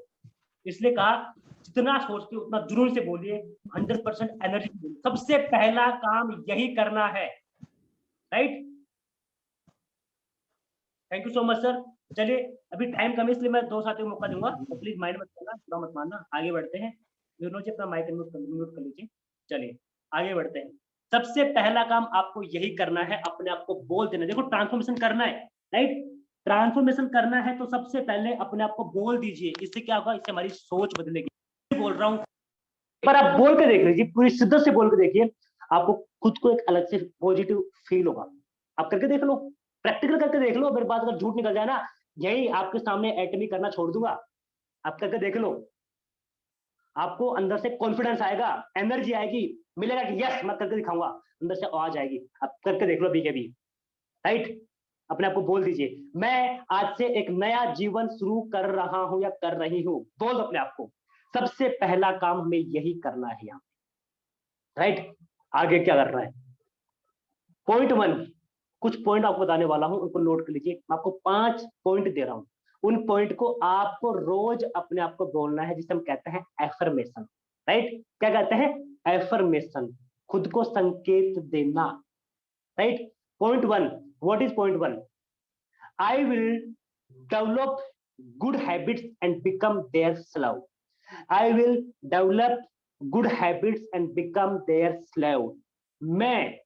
इसलिए कहा जितना सोचते उतना जुनून से बोलिए, 100% एनर्जी। सबसे पहला काम यही करना है, right? Thank you so much sir. चलिए, अभी टाइम कम है इसलिए मैं दो साथियों को मौका दूंगा, तो प्लीज माइंड मत करना, बुरा मत मानना। आगे बढ़ते हैं। दोनों जी अपना माइक म्यूट कर लीजिए। चलिए आगे बढ़ते हैं। सबसे पहला काम आपको यही करना है, अपने आप को बोल देना। देखो, ट्रांसफॉर्मेशन करना है, राइट? ट्रांसफॉर्मेशन करना है तो सबसे पहले अपने आप को बोल दीजिए। इससे क्या होगा? इससे हमारी सोच बदलेगी। बोल रहा हूँ, पर आप बोल के देख लीजिए, पूरी शिद्दत से बोल के देखिए, आपको खुद को एक अलग से पॉजिटिव फील होगा। आप करके देख लो, प्रैक्टिकल करके देख लो। मेरी बात अगर झूठ निकल जाए ना, यही आपके सामने एटमी करना छोड़ दूंगा। आप करके देख लो, आपको अंदर से कॉन्फिडेंस आएगा, एनर्जी आएगी, मिलेगा कि यस मैं करके दिखाऊंगा, अंदर से आवाज आएगी। आप करके देख लो अभी के भी, राइट? अपने आप को बोल दीजिए, मैं आज से एक नया जीवन शुरू कर रहा हूं या कर रही हूं। बोल दो अपने आप को। सबसे पहला काम हमें यही करना है यहाँ, राइट? आगे क्या करना है? पॉइंट 1, कुछ पॉइंट आपको बताने वाला हूं, उनको नोट कर लीजिए। मैं आपको 5 पॉइंट दे रहा हूं, उन पॉइंट को आपको रोज अपने आप को बोलना है, जिसे हम कहते हैं एफर्मेशन, राइट? क्या कहते हैं? एफर्मेशन, खुद को संकेत देना, right? Point 1, what is point 1? I will develop good habits and become their slave. I will develop good habits and become their slave. मैं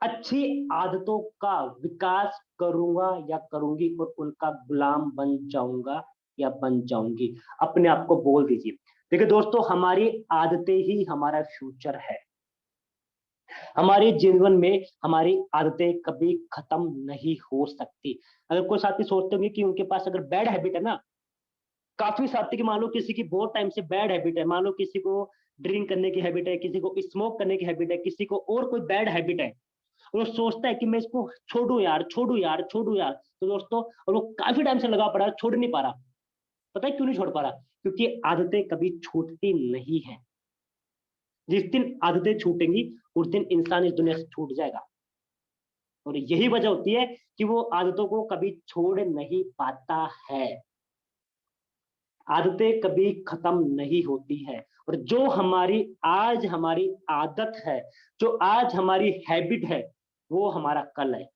अच्छी आदतों का विकास करूंगा या करूंगी और उनका गुलाम बन जाऊंगा या बन जाऊंगी। अपने आप को बोल दीजिए। देखिए दोस्तों, हमारी आदतें ही हमारा फ्यूचर है। हमारे जीवन में हमारी आदतें कभी खत्म नहीं हो सकती। अगर कोई साथी सोचते होंगे कि उनके पास अगर बैड हैबिट है ना, काफी साथी की, मान लो किसी की बहुत टाइम से बैड हैबिट है, मान लो किसी को ड्रिंक करने की हैबिट है, किसी को स्मोक करने की हैबिट है, किसी को और कोई बैड हैबिट है, वो सोचता है कि मैं इसको छोड़ू यार, छोड़ू यार, छोड़ू यार। तो दोस्तों, और वो काफी टाइम से लगा पड़ा, छोड़ नहीं पा रहा। पता है क्यों नहीं छोड़ पा रहा? क्योंकि आदतें कभी छूटती नहीं है। जिस दिन आदतें छूटेंगी उस दिन इंसान इस दुनिया से छूट जाएगा। और यही वजह होती है कि वो आदतों को कभी छोड़ नहीं पाता है। आदतें कभी खत्म नहीं होती है। और जो हमारी आज हमारी आदत है, जो आज हमारी हैबिट है, वो हमारा कल है।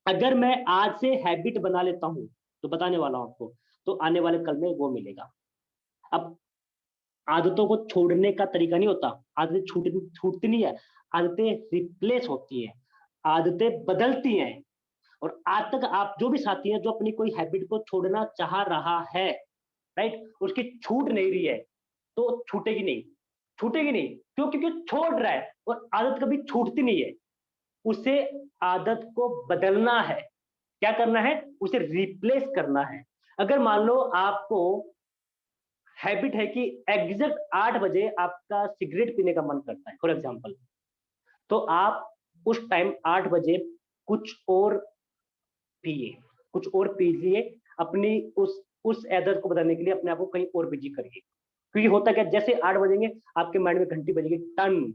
अगर मैं आज से हैबिट बना लेता हूं, तो बताने वाला हूं आपको, तो आने वाले कल में वो मिलेगा। अब आदतों को छोड़ने का तरीका नहीं होता, आदतें छूटती नहीं है, आदतें रिप्लेस होती है, आदतें बदलती हैं। और आज तक आप जो भी साथी हैं जो अपनी कोई हैबिट को छोड़ना चाह रहा है, राइट, उसकी छूट नहीं रही है, तो छूटेगी नहीं, छूटेगी नहीं। क्यों? क्योंकि छोड़ रहा है। और आदत कभी छूटती नहीं है, उसे आदत को बदलना है। क्या करना है? उसे रिप्लेस करना है। अगर मान लो आपको हैबिट है कि एग्जैक्ट 8 बजे आपका सिगरेट पीने का मन करता है, फॉर एग्जांपल, तो आप उस टाइम 8 बजे कुछ और पिए, कुछ और पीजिए। अपनी उस आदत को बदलने के लिए अपने आप को कहीं और बिजी करिए। क्योंकि होता क्या, जैसे 8 बजेंगे आपके माइंड में घंटी बजेगी, टन।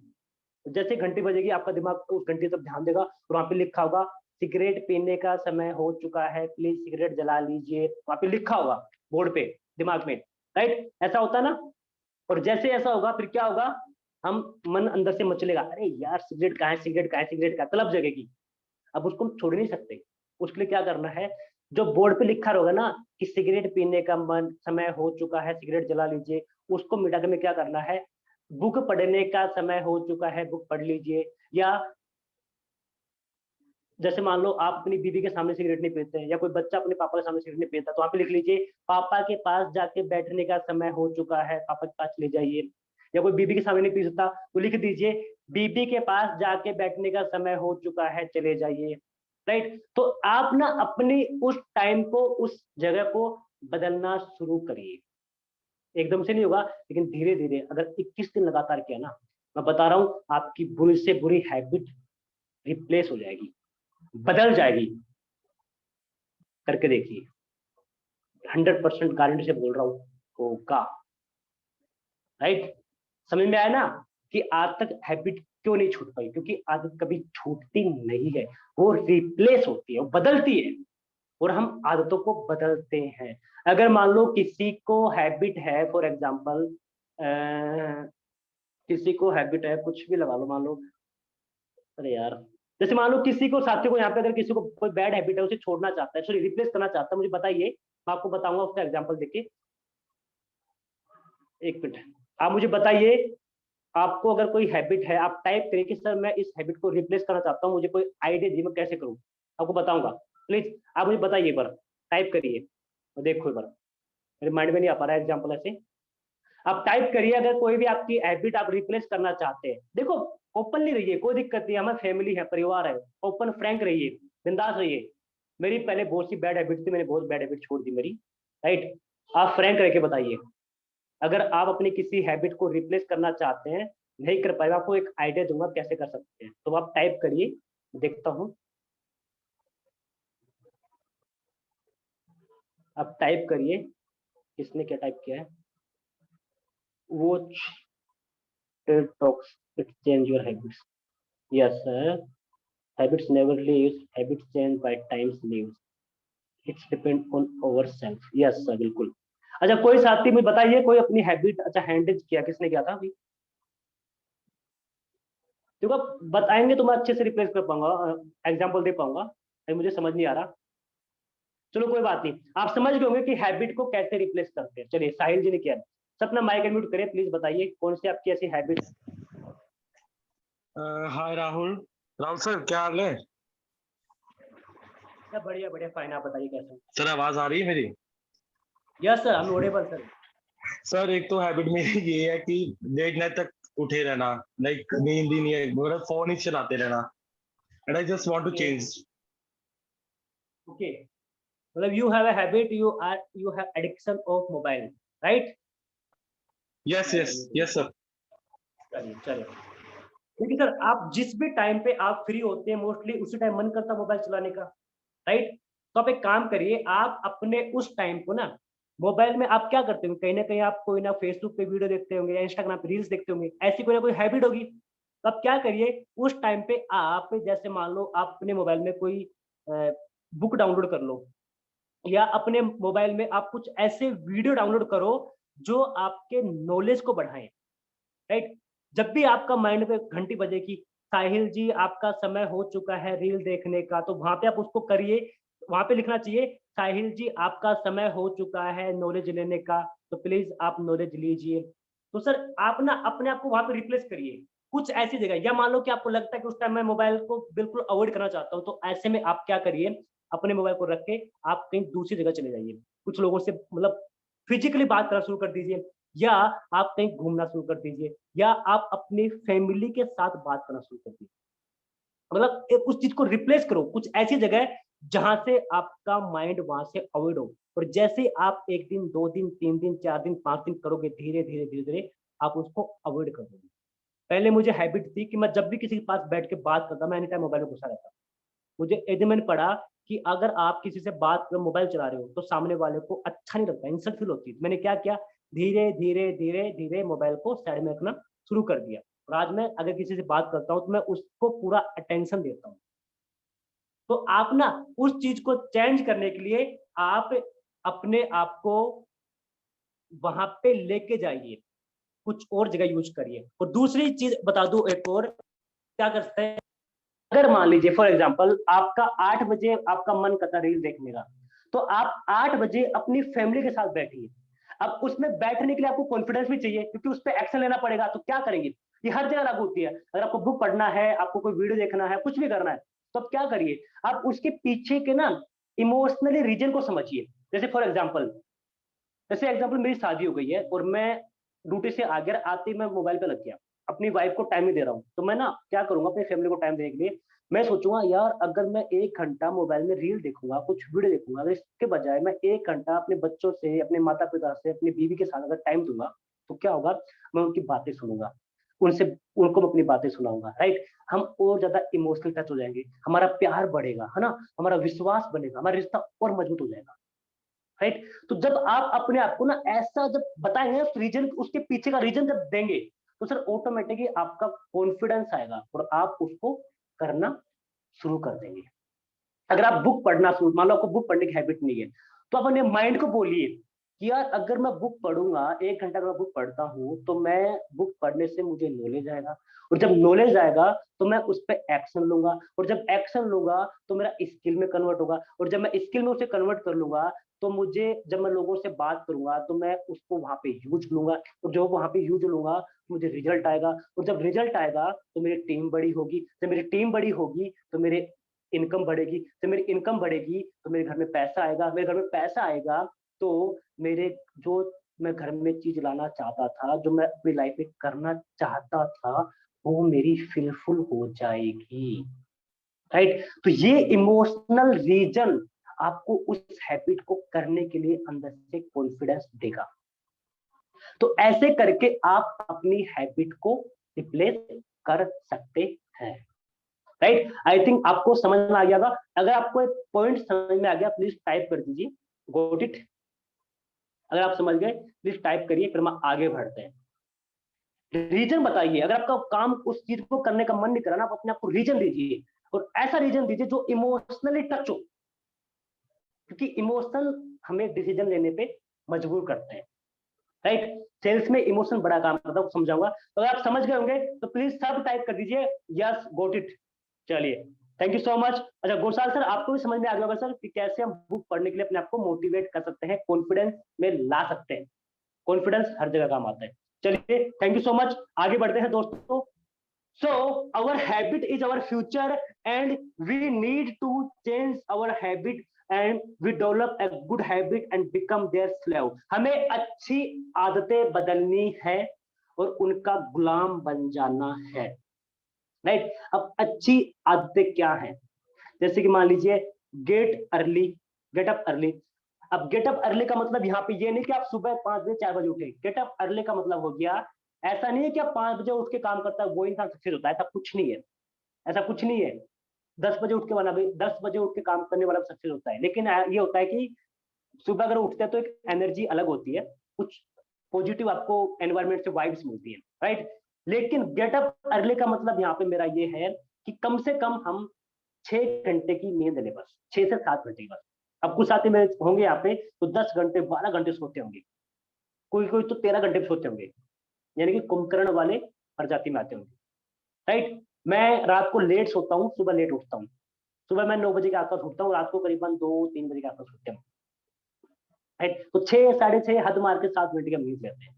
जैसे घंटी बजेगी आपका दिमाग उस घंटी तक ध्यान देगा, और वहां पे लिखा होगा सिगरेट पीने का समय हो चुका है, प्लीज सिगरेट जला लीजिए। वहां पे लिखा होगा बोर्ड पे, दिमाग में, राइट? ऐसा होता ना। और जैसे ऐसा होगा फिर क्या होगा, हम मन अंदर से मचलेगा, अरे यार सिगरेट कहाँ है, सिगरेट कहाँ है, सिगरेट कहाँ है, तलब जगेगी। अब उसको हम छोड़ नहीं सकते। उसके लिए क्या करना है, जो बोर्ड पे लिखा होगा ना कि सिगरेट पीने का मन समय हो चुका है, सिगरेट जला लीजिए, उसको मिटा के में क्या करना है, बुक पढ़ने का समय हो चुका है, बुक पढ़ लीजिए। या जैसे मान लो आप अपनी बीवी के सामने सिगरेट नहीं पीते हैं, या कोई बच्चा अपने पापा के सामने सिगरेट नहीं पीता, तो वहां पे लिख लीजिए पापा के पास जाके बैठने का समय हो चुका है, पापा के पास ले जाइए। या कोई बीबी के सामने नहीं पी सकता तो लिख दीजिए बीबी के पास जाके बैठने का समय हो चुका है, चले जाइए। राइट, तो आप ना अपनी उस टाइम को, उस जगह को बदलना शुरू करिए। एकदम से नहीं होगा, लेकिन धीरे धीरे अगर 21 दिन लगातार किया ना, मैं बता रहा हूं आपकी बुरी से बुरी हैबिट रिप्लेस हो जाएगी, बदल जाएगी। करके देखिए, 100% गारंटी से बोल रहा हूं, होगा। राइट, समझ में आया ना कि आज तक हैबिट क्यों नहीं छूट पाई, क्योंकि आदत कभी छूटती नहीं है, वो रिप्लेस होती है, वो बदलती है, और हम आदतों को बदलते हैं। अगर मान लो किसी को हैबिट है, फॉर एग्जाम्पल किसी को हैबिट है, कुछ भी लगा लो, मान लो, अरे यार, जैसे मान लो किसी को, साथी को यहाँ पे अगर किसी को कोई बैड हैबिट है, उसे छोड़ना चाहता है, सॉरी रिप्लेस करना चाहता है, मुझे बताइए, मैं आपको बताऊंगा उसका एग्जाम्पल देके। एक मिनट, आप मुझे बताइए, आपको अगर कोई हैबिट है, आप टाइप करिए कि सर मैं इस हैबिट को रिप्लेस करना चाहता हूँ, मुझे कोई आइडिया दीजिए मैं कैसे करूँ, आपको बताऊंगा। प्लीज आप मुझे बताइए, एक बार टाइप करिए, देखो एक बार, मेरे माइंड में नहीं आ पा रहा है एग्जाम्पल ऐसे। आप टाइप करिए अगर कोई भी आपकी हैबिट आप रिप्लेस करना चाहते हैं। देखो, ओपनली रहिए, कोई दिक्कत नहीं, हमारी फैमिली है, परिवार है, ओपन फ्रैंक रहिए, बिंदास रहिए। मेरी पहले बहुत सी बैड हैबिट थी, मैंने बहुत बैड हैबिट छोड़ दी मेरी। राइट, आप फ्रैंक रह के बताइए, अगर आप अपनी किसी हैबिट को रिप्लेस करना चाहते हैं, नहीं कर पाएगा, आपको एक आइडिया दूंगा कैसे कर सकते हैं, तो आप टाइप करिए, देखता हूं। आप टाइप करिए, किसने क्या टाइप किया है, watch talks it change your habits. Yes sir, habits never leaves, habits change by times leaves, it's depend on ourselves। Yes sir, बिल्कुल। अच्छा, कोई साथी मुझे बताइए, कोई अपनी हैबिट अच्छा हैंडल किया, किसने किया था अभी, देखो बताएंगे तो मैं अच्छे से रिप्लेस कर पाऊंगा, एग्जांपल दे पाऊंगा, अभी मुझे समझ नहीं आ रहा। चलो कोई बात नहीं, आप समझ गए होंगे कि हैबिट को कैसे रिप्लेस करते हैं। चलिए, साहिल जी ने किया, सब अपना माइक अनम्यूट करिए प्लीज, बताइए कौन सी आपकी ऐसी हैबिट। हाय राहुल। राहुल सर, क्या हाल है? सब बढ़िया बढ़िया, फाइन, आप बताइए कैसे। सर, आवाज आ रही है मेरी? Yes sir, I am audible sir. Sir, एक तो हैबिट मेरी ये है कि लेट नाइट तक उठे रहना, लाइक नींद ही नहीं है, मतलब फोन ही चलाते रहना, and I just want to change. Okay, मतलब you have a habit, you have addiction of mobile, right? Yes yes yes sir. चलिए चलिए, देखिए सर, आप जिस भी टाइम पे आप फ्री होते हैं, मोस्टली उसी टाइम मन करता है मोबाइल चलाने का, राइट? तो आप एक काम करिए, आप अपने उस टाइम को ना, मोबाइल में आप क्या करते होंगे, कहीं ना कहीं आप कोई ना फेसबुक पे वीडियो देखते होंगे, या इंस्टाग्राम पे रील्स देखते होंगे, ऐसी कोई ना कोई हैबिट होगी। तो आप क्या करिए, उस टाइम पे आप, जैसे मान लो आप अपने मोबाइल में कोई बुक डाउनलोड कर लो, या अपने मोबाइल में आप कुछ ऐसे वीडियो डाउनलोड करो जो आपके नॉलेज को बढ़ाएं। राइट, जब भी आपका माइंड पे घंटी बजेगी, साहिल जी आपका समय हो चुका है रील देखने का, तो वहां पे आप उसको करिए, वहां पे लिखना चाहिए साहिल जी आपका समय हो चुका है नॉलेज लेने का, तो प्लीज आप नॉलेज लीजिए। तो सर आप ना अपने आप को वहां पे रिप्लेस करिए कुछ ऐसी जगह, या मान लो कि आपको लगता है कि उस टाइम मैं मोबाइल को बिल्कुल अवॉइड करना चाहता हूँ, तो ऐसे में आप क्या करिए, अपने मोबाइल को रख के आप कहीं दूसरी जगह चले जाइए, कुछ लोगों से मतलब फिजिकली बात करना शुरू कर दीजिए, या आप कहीं घूमना शुरू कर दीजिए, या आप अपनी फैमिली के साथ बात करना शुरू कर दीजिए। मतलब उस चीज को रिप्लेस करो कुछ ऐसी जगह जहां से आपका माइंड वहां से अवॉइड हो, और जैसे आप 1 दिन 2 दिन 3 दिन 4 दिन 5 दिन करोगे, धीरे धीरे धीरे धीरे आप उसको अवॉइड कर दोगे। पहले मुझे हैबिट थी कि मैं जब भी किसी के पास बैठ के बात करता, मैं एनी टाइम मोबाइल में घुसा रहता। मुझे एक दिन मैंने पढ़ा कि अगर आप किसी से बात कर मोबाइल चला रहे हो तो सामने वाले को अच्छा नहीं लगता, इंसल्ट फील होती है। मैंने क्या किया, धीरे धीरे धीरे धीरे मोबाइल को साइड में रखना शुरू कर दिया, और आज मैं अगर किसी से बात करता हूँ तो मैं उसको पूरा अटेंशन देता हूँ। तो आप ना उस चीज को चेंज करने के लिए आप अपने आप को वहां पे लेके जाइए, कुछ और जगह यूज करिए। और दूसरी चीज बता दूं एक और, क्या कर सकते हैं, अगर मान लीजिए फॉर एग्जांपल आपका 8 बजे आपका मन करता रील देखने का, तो आप 8 बजे अपनी फैमिली के साथ बैठिए। अब उसमें बैठने के लिए आपको कॉन्फिडेंस भी चाहिए, क्योंकि उस पर एक्शन लेना पड़ेगा। तो क्या करेंगे, ये हर जगह लागू होती है। अगर आपको बुक पढ़ना है, आपको कोई वीडियो देखना है, कुछ भी करना है, तो आप क्या करिए, आप उसके पीछे के ना इमोशनली रीजन को समझिए। जैसे फॉर एग्जाम्पल, मेरी शादी हो गई है और मैं ड्यूटी से आ गया, आते ही मैं मोबाइल पे लग गया, अपनी वाइफ को टाइम नहीं दे रहा हूँ। तो मैं ना क्या करूंगा, अपनी फैमिली को टाइम देने के लिए मैं सोचूंगा, यार अगर मैं 1 घंटा मोबाइल में रील देखूंगा, कुछ वीडियो देखूंगा, अगर इसके बजाय मैं 1 घंटा अपने बच्चों से, अपने माता पिता से, अपनी बीवी के साथ अगर टाइम दूंगा, तो क्या होगा, मैं उनकी बातें सुनूंगा, उनसे उनको अपनी बातें सुनाऊंगा, राइट। हम और ज्यादा इमोशनल टच हो जाएंगे, हमारा प्यार बढ़ेगा, है ना, हमारा विश्वास बनेगा, हमारा रिश्ता और मजबूत हो जाएगा, राइट। तो जब आप अपने आप को ना ऐसा जब बताएंगे, रीजन, उसके पीछे का रीजन जब देंगे, तो सर ऑटोमेटिकली आपका कॉन्फिडेंस आएगा और आप उसको करना शुरू कर देंगे। अगर आप बुक पढ़ना शुरू, मान लो आपको बुक पढ़ने की हैबिट नहीं है, तो आप अपने माइंड को बोलिए कि यार अगर मैं बुक पढ़ूंगा, 1 घंटा अगर मैं बुक पढ़ता हूँ, तो मैं बुक पढ़ने से मुझे नॉलेज आएगा, और जब नॉलेज आएगा तो मैं उस पर एक्शन लूंगा, और जब एक्शन लूंगा तो मेरा स्किल में कन्वर्ट होगा, और जब मैं स्किल में उसे कन्वर्ट कर लूंगा, तो मुझे जब मैं लोगों से बात करूंगा तो मैं उसको वहां पे यूज लूंगा, और जो वहां पे यूज लूंगा तो मुझे रिजल्ट आएगा, और जब रिजल्ट आएगा तो मेरी टीम बड़ी होगी, जब मेरी टीम बड़ी होगी तो मेरे इनकम बढ़ेगी, जब मेरी इनकम बढ़ेगी तो मेरे घर में पैसा आएगा, मेरे घर में पैसा आएगा तो मेरे जो मैं घर में चीज लाना चाहता था, जो मैं अपनी लाइफ में करना चाहता था, वो मेरी फिलफुल हो जाएगी, राइट। तो ये इमोशनल रीजन आपको उस हैबिट को करने के लिए अंदर से कॉन्फिडेंस देगा। तो ऐसे करके आप अपनी हैबिट को रिप्लेस कर सकते हैं, राइट। आई थिंक आपको समझ में आ गया होगा। अगर आपको एक पॉइंट समझ में आ गया, प्लीज टाइप कर दीजिए गॉट इट। अगर आप समझ गए प्लीज टाइप करिए, फिर हम आगे बढ़ते हैं। रीजन बताइए, अगर आपका काम उस चीज को करने का मन नहीं कर रहा ना, आप अपने आप को रीजन दीजिए, और ऐसा रीजन दीजिए जो इमोशनली टच हो, क्योंकि इमोशन हमें डिसीजन लेने पे मजबूर करते हैं, राइट। सेल्स में इमोशन बड़ा काम करता है, समझाऊंगा। तो अगर आप समझ गए होंगे तो प्लीज सब टाइप कर दीजिए यस गॉट इट। चलिए, थैंक यू सो मच। अच्छा घोषाल सर, आपको भी समझ में आ गया होगा सर कि कैसे हम बुक पढ़ने के लिए अपने आप को मोटिवेट कर सकते हैं, कॉन्फिडेंस में ला सकते हैं। कॉन्फिडेंस हर जगह काम आता है। चलिए, थैंक यू सो मच, आगे बढ़ते हैं दोस्तों। So our habit is our future and we need to change our habit and we develop a good habit and become their slave. हमें अच्छी आदतें बदलनी है और उनका गुलाम बन जाना है, राइट। अब अच्छी आदतें क्या है, जैसे कि मान लीजिए gate early, get up early. अब गेट अप अर्ली का मतलब यहाँ पे ये नहीं कि आप सुबह 5 बजे 4 बजे उठे। गेट अप अर्ली का मतलब हो गया, ऐसा नहीं है कि आप 5 बजे उठ के काम करता है वो इंसान सक्सेस होता है, ऐसा कुछ नहीं है, ऐसा कुछ नहीं है। 10 बजे उठ के वाला भी, 10 बजे उठ के काम करने वाला सक्सेस होता है, लेकिन ये होता है कि सुबह अगर उठते हैं तो एक एनर्जी अलग होती है, कुछ पॉजिटिव आपको एनवायरमेंट से वाइब्स मिलती है, राइट। लेकिन गेट अप अर्ली का मतलब यहाँ पे मेरा ये है कि कम से कम हम 6 घंटे की नींद ले, बस 6 से 7 घंटे की बस। अब कुछ साथी मेरे होंगे यहाँ पे तो 10 घंटे 12 घंटे सोते होंगे, कोई कोई तो 13 घंटे भी सोते होंगे, यानी कि कुंभकर्ण वाले प्रजाति में आते होंगे, राइट। मैं रात को लेट सोता हूँ, सुबह लेट उठता हूँ। सुबह मैं 9 बजे के आसपास उठता हूँ, रात को करीबन 2-3 बजे के आसपास उठता हूँ, राइट। तो 6-6:30 हद मार के 7 घंटे की नींद लेते हैं,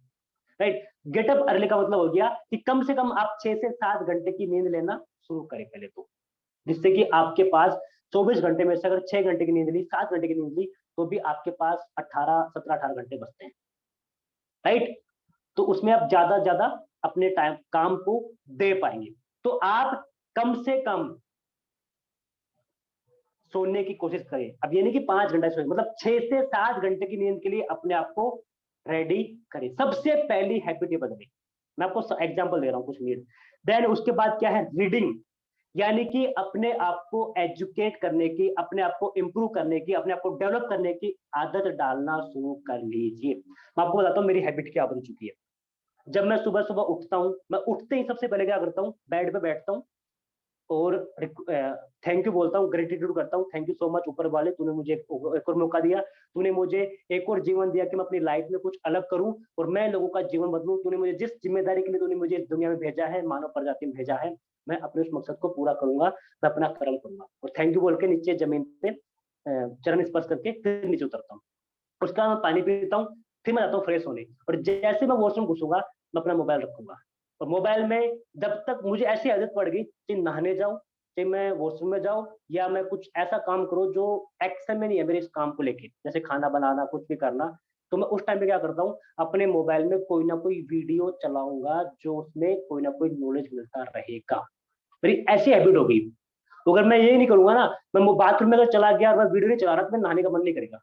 राइट। गेट अप अर्ली का मतलब हो गया कि कम से कम आप 6 से 7 घंटे की नींद लेना शुरू करें पहले तो, जिससे कि आपके पास 24 घंटे में से अगर 6 घंटे की नींद ली, 7 घंटे की नींद ली, तो भी आपके पास 17-18 घंटे बचते हैं, राइट। तो उसमें आप ज्यादा ज्यादा अपने टाइम काम को दे पाएंगे। तो आप कम से कम सोने की कोशिश करें। अब ये नहीं कि 5 घंटा सोए, मतलब 6 से 7 घंटे की नींद के लिए अपने आप को रेडी करें। सबसे पहली हैबिट ये बदले, मैं आपको एग्जांपल दे रहा हूं कुछ मिनट। देन उसके बाद क्या है, रीडिंग, यानी कि अपने आप को एजुकेट करने की, अपने आप को इंप्रूव करने की, अपने आप को डेवलप करने की आदत डालना शुरू कर लीजिए। मैं आपको बताता हूँ मेरी हैबिट क्या बन चुकी है। जब मैं सुबह सुबह उठता हूँ, मैं उठते ही सबसे पहले क्या करता हूँ, बेड पे बैठता हूँ और थैंक यू बोलता हूँ, ग्रेटिट्यूड करता हूँ, थैंक यू सो मच ऊपर वाले, तूने मुझे एक और मौका दिया, तूने मुझे एक और जीवन दिया कि मैं अपनी लाइफ में कुछ अलग करूं और मैं लोगों का जीवन बदलूं। तूने मुझे जिस जिम्मेदारी के लिए तूने मुझे दुनिया में भेजा है, मानव प्रजाति में भेजा है, मैं अपने उस मकसद को पूरा करूंगा, मैं अपना कर्म करूंगा। और थैंक यू बोल के नीचे जमीन पे चरण स्पर्श करके फिर नीचे उतरता हूँ। उसका मैं पानी पीता हूँ, फिर मैं जाता हूँ फ्रेश होने, और जैसे मैं वॉशरूम घुसूंगा मैं अपना मोबाइल रखूंगा। और मोबाइल में जब तक मुझे ऐसी आदत पड़ गई कि नहाने जाऊं, कि मैं वॉशरूम में जाऊं, या मैं कुछ ऐसा काम करूं जो एक्शन में नहीं है मेरे इस काम को लेके, जैसे खाना बनाना, कुछ भी करना, तो मैं उस टाइम पे क्या करता हूँ, अपने मोबाइल में कोई ना कोई वीडियो चलाऊंगा जो उसमें कोई ना कोई नॉलेज मिलता रहेगा। मेरी ऐसी हैबिट होगी। तो अगर मैं ये नहीं करूंगा ना, मैं बाथरूम में अगर चला गया और मैं वीडियो नहीं चला रहा, तो मैं नहाने का मन नहीं करेगा।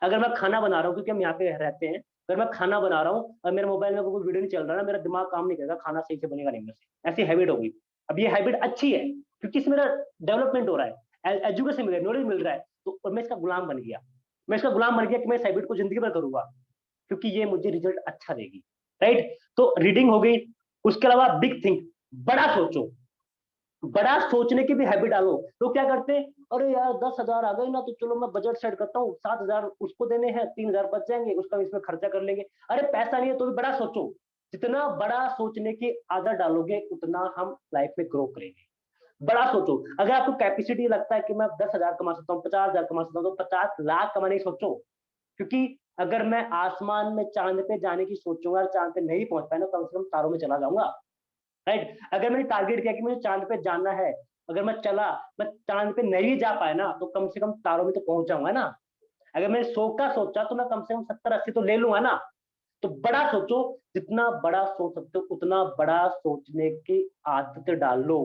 अगर मैं खाना बना रहा हूँ, क्योंकि हम यहाँ पे रहते हैं, अगर मैं खाना बना रहा हूँ और मेरे मोबाइल में कोई वीडियो नहीं चल रहा ना, मेरा दिमाग काम नहीं करेगा, खाना सही से बनेगा नहीं मेरे से। ऐसी हैबिट होगी। अब ये हैबिट अच्छी है क्योंकि इसमें मेरा डेवलपमेंट हो रहा है, एजुकेशन मिल रहा है, नॉलेज मिल रहा है, तो और मैं इसका गुलाम बन गया। मैं इसका गुलाम बन गया कि मैं इस हैबिट को जिंदगी भर करूंगा क्योंकि ये मुझे रिजल्ट अच्छा देगी। राइट, तो रीडिंग हो गई। उसके अलावा बिग थिंक, बड़ा सोचो, बड़ा सोचने की भी हैबिट डालो। तो क्या करते हैं, अरे यार 10,000 आ गए ना, तो चलो मैं बजट सेट करता हूँ, 7,000 उसको देने हैं, 3,000 बच जाएंगे, उसका इसमें खर्चा कर लेंगे। अरे पैसा नहीं है तो भी बड़ा सोचो। जितना बड़ा सोचने की आदत डालोगे उतना हम लाइफ में ग्रो करेंगे। बड़ा सोचो। अगर आपको कैपेसिटी लगता है कि मैं 10,000 कमा सकता हूँ, 50,000 कमा सकता हूँ, तो 50 लाख कमाने की सोचो। क्योंकि अगर मैं आसमान में चांद पे जाने की सोचूंगा और चांद पे नहीं पहुंच पाया ना, कम से कम तारों में चला जाऊंगा। राइट, अगर मैंने टारगेट किया कि मुझे चांद पे जाना है, अगर मैं चला, मैं चांद पे नहीं जा पाया ना, तो कम से कम तारों में तो पहुंच जाऊंगा ना। अगर मैंने 100 का सोचा तो मैं कम से कम 70-80 तो ले लूंगा ना। तो बड़ा सोचो। जितना बड़ा सोच सकते हो उतना बड़ा सोचने की आदत डाल लो।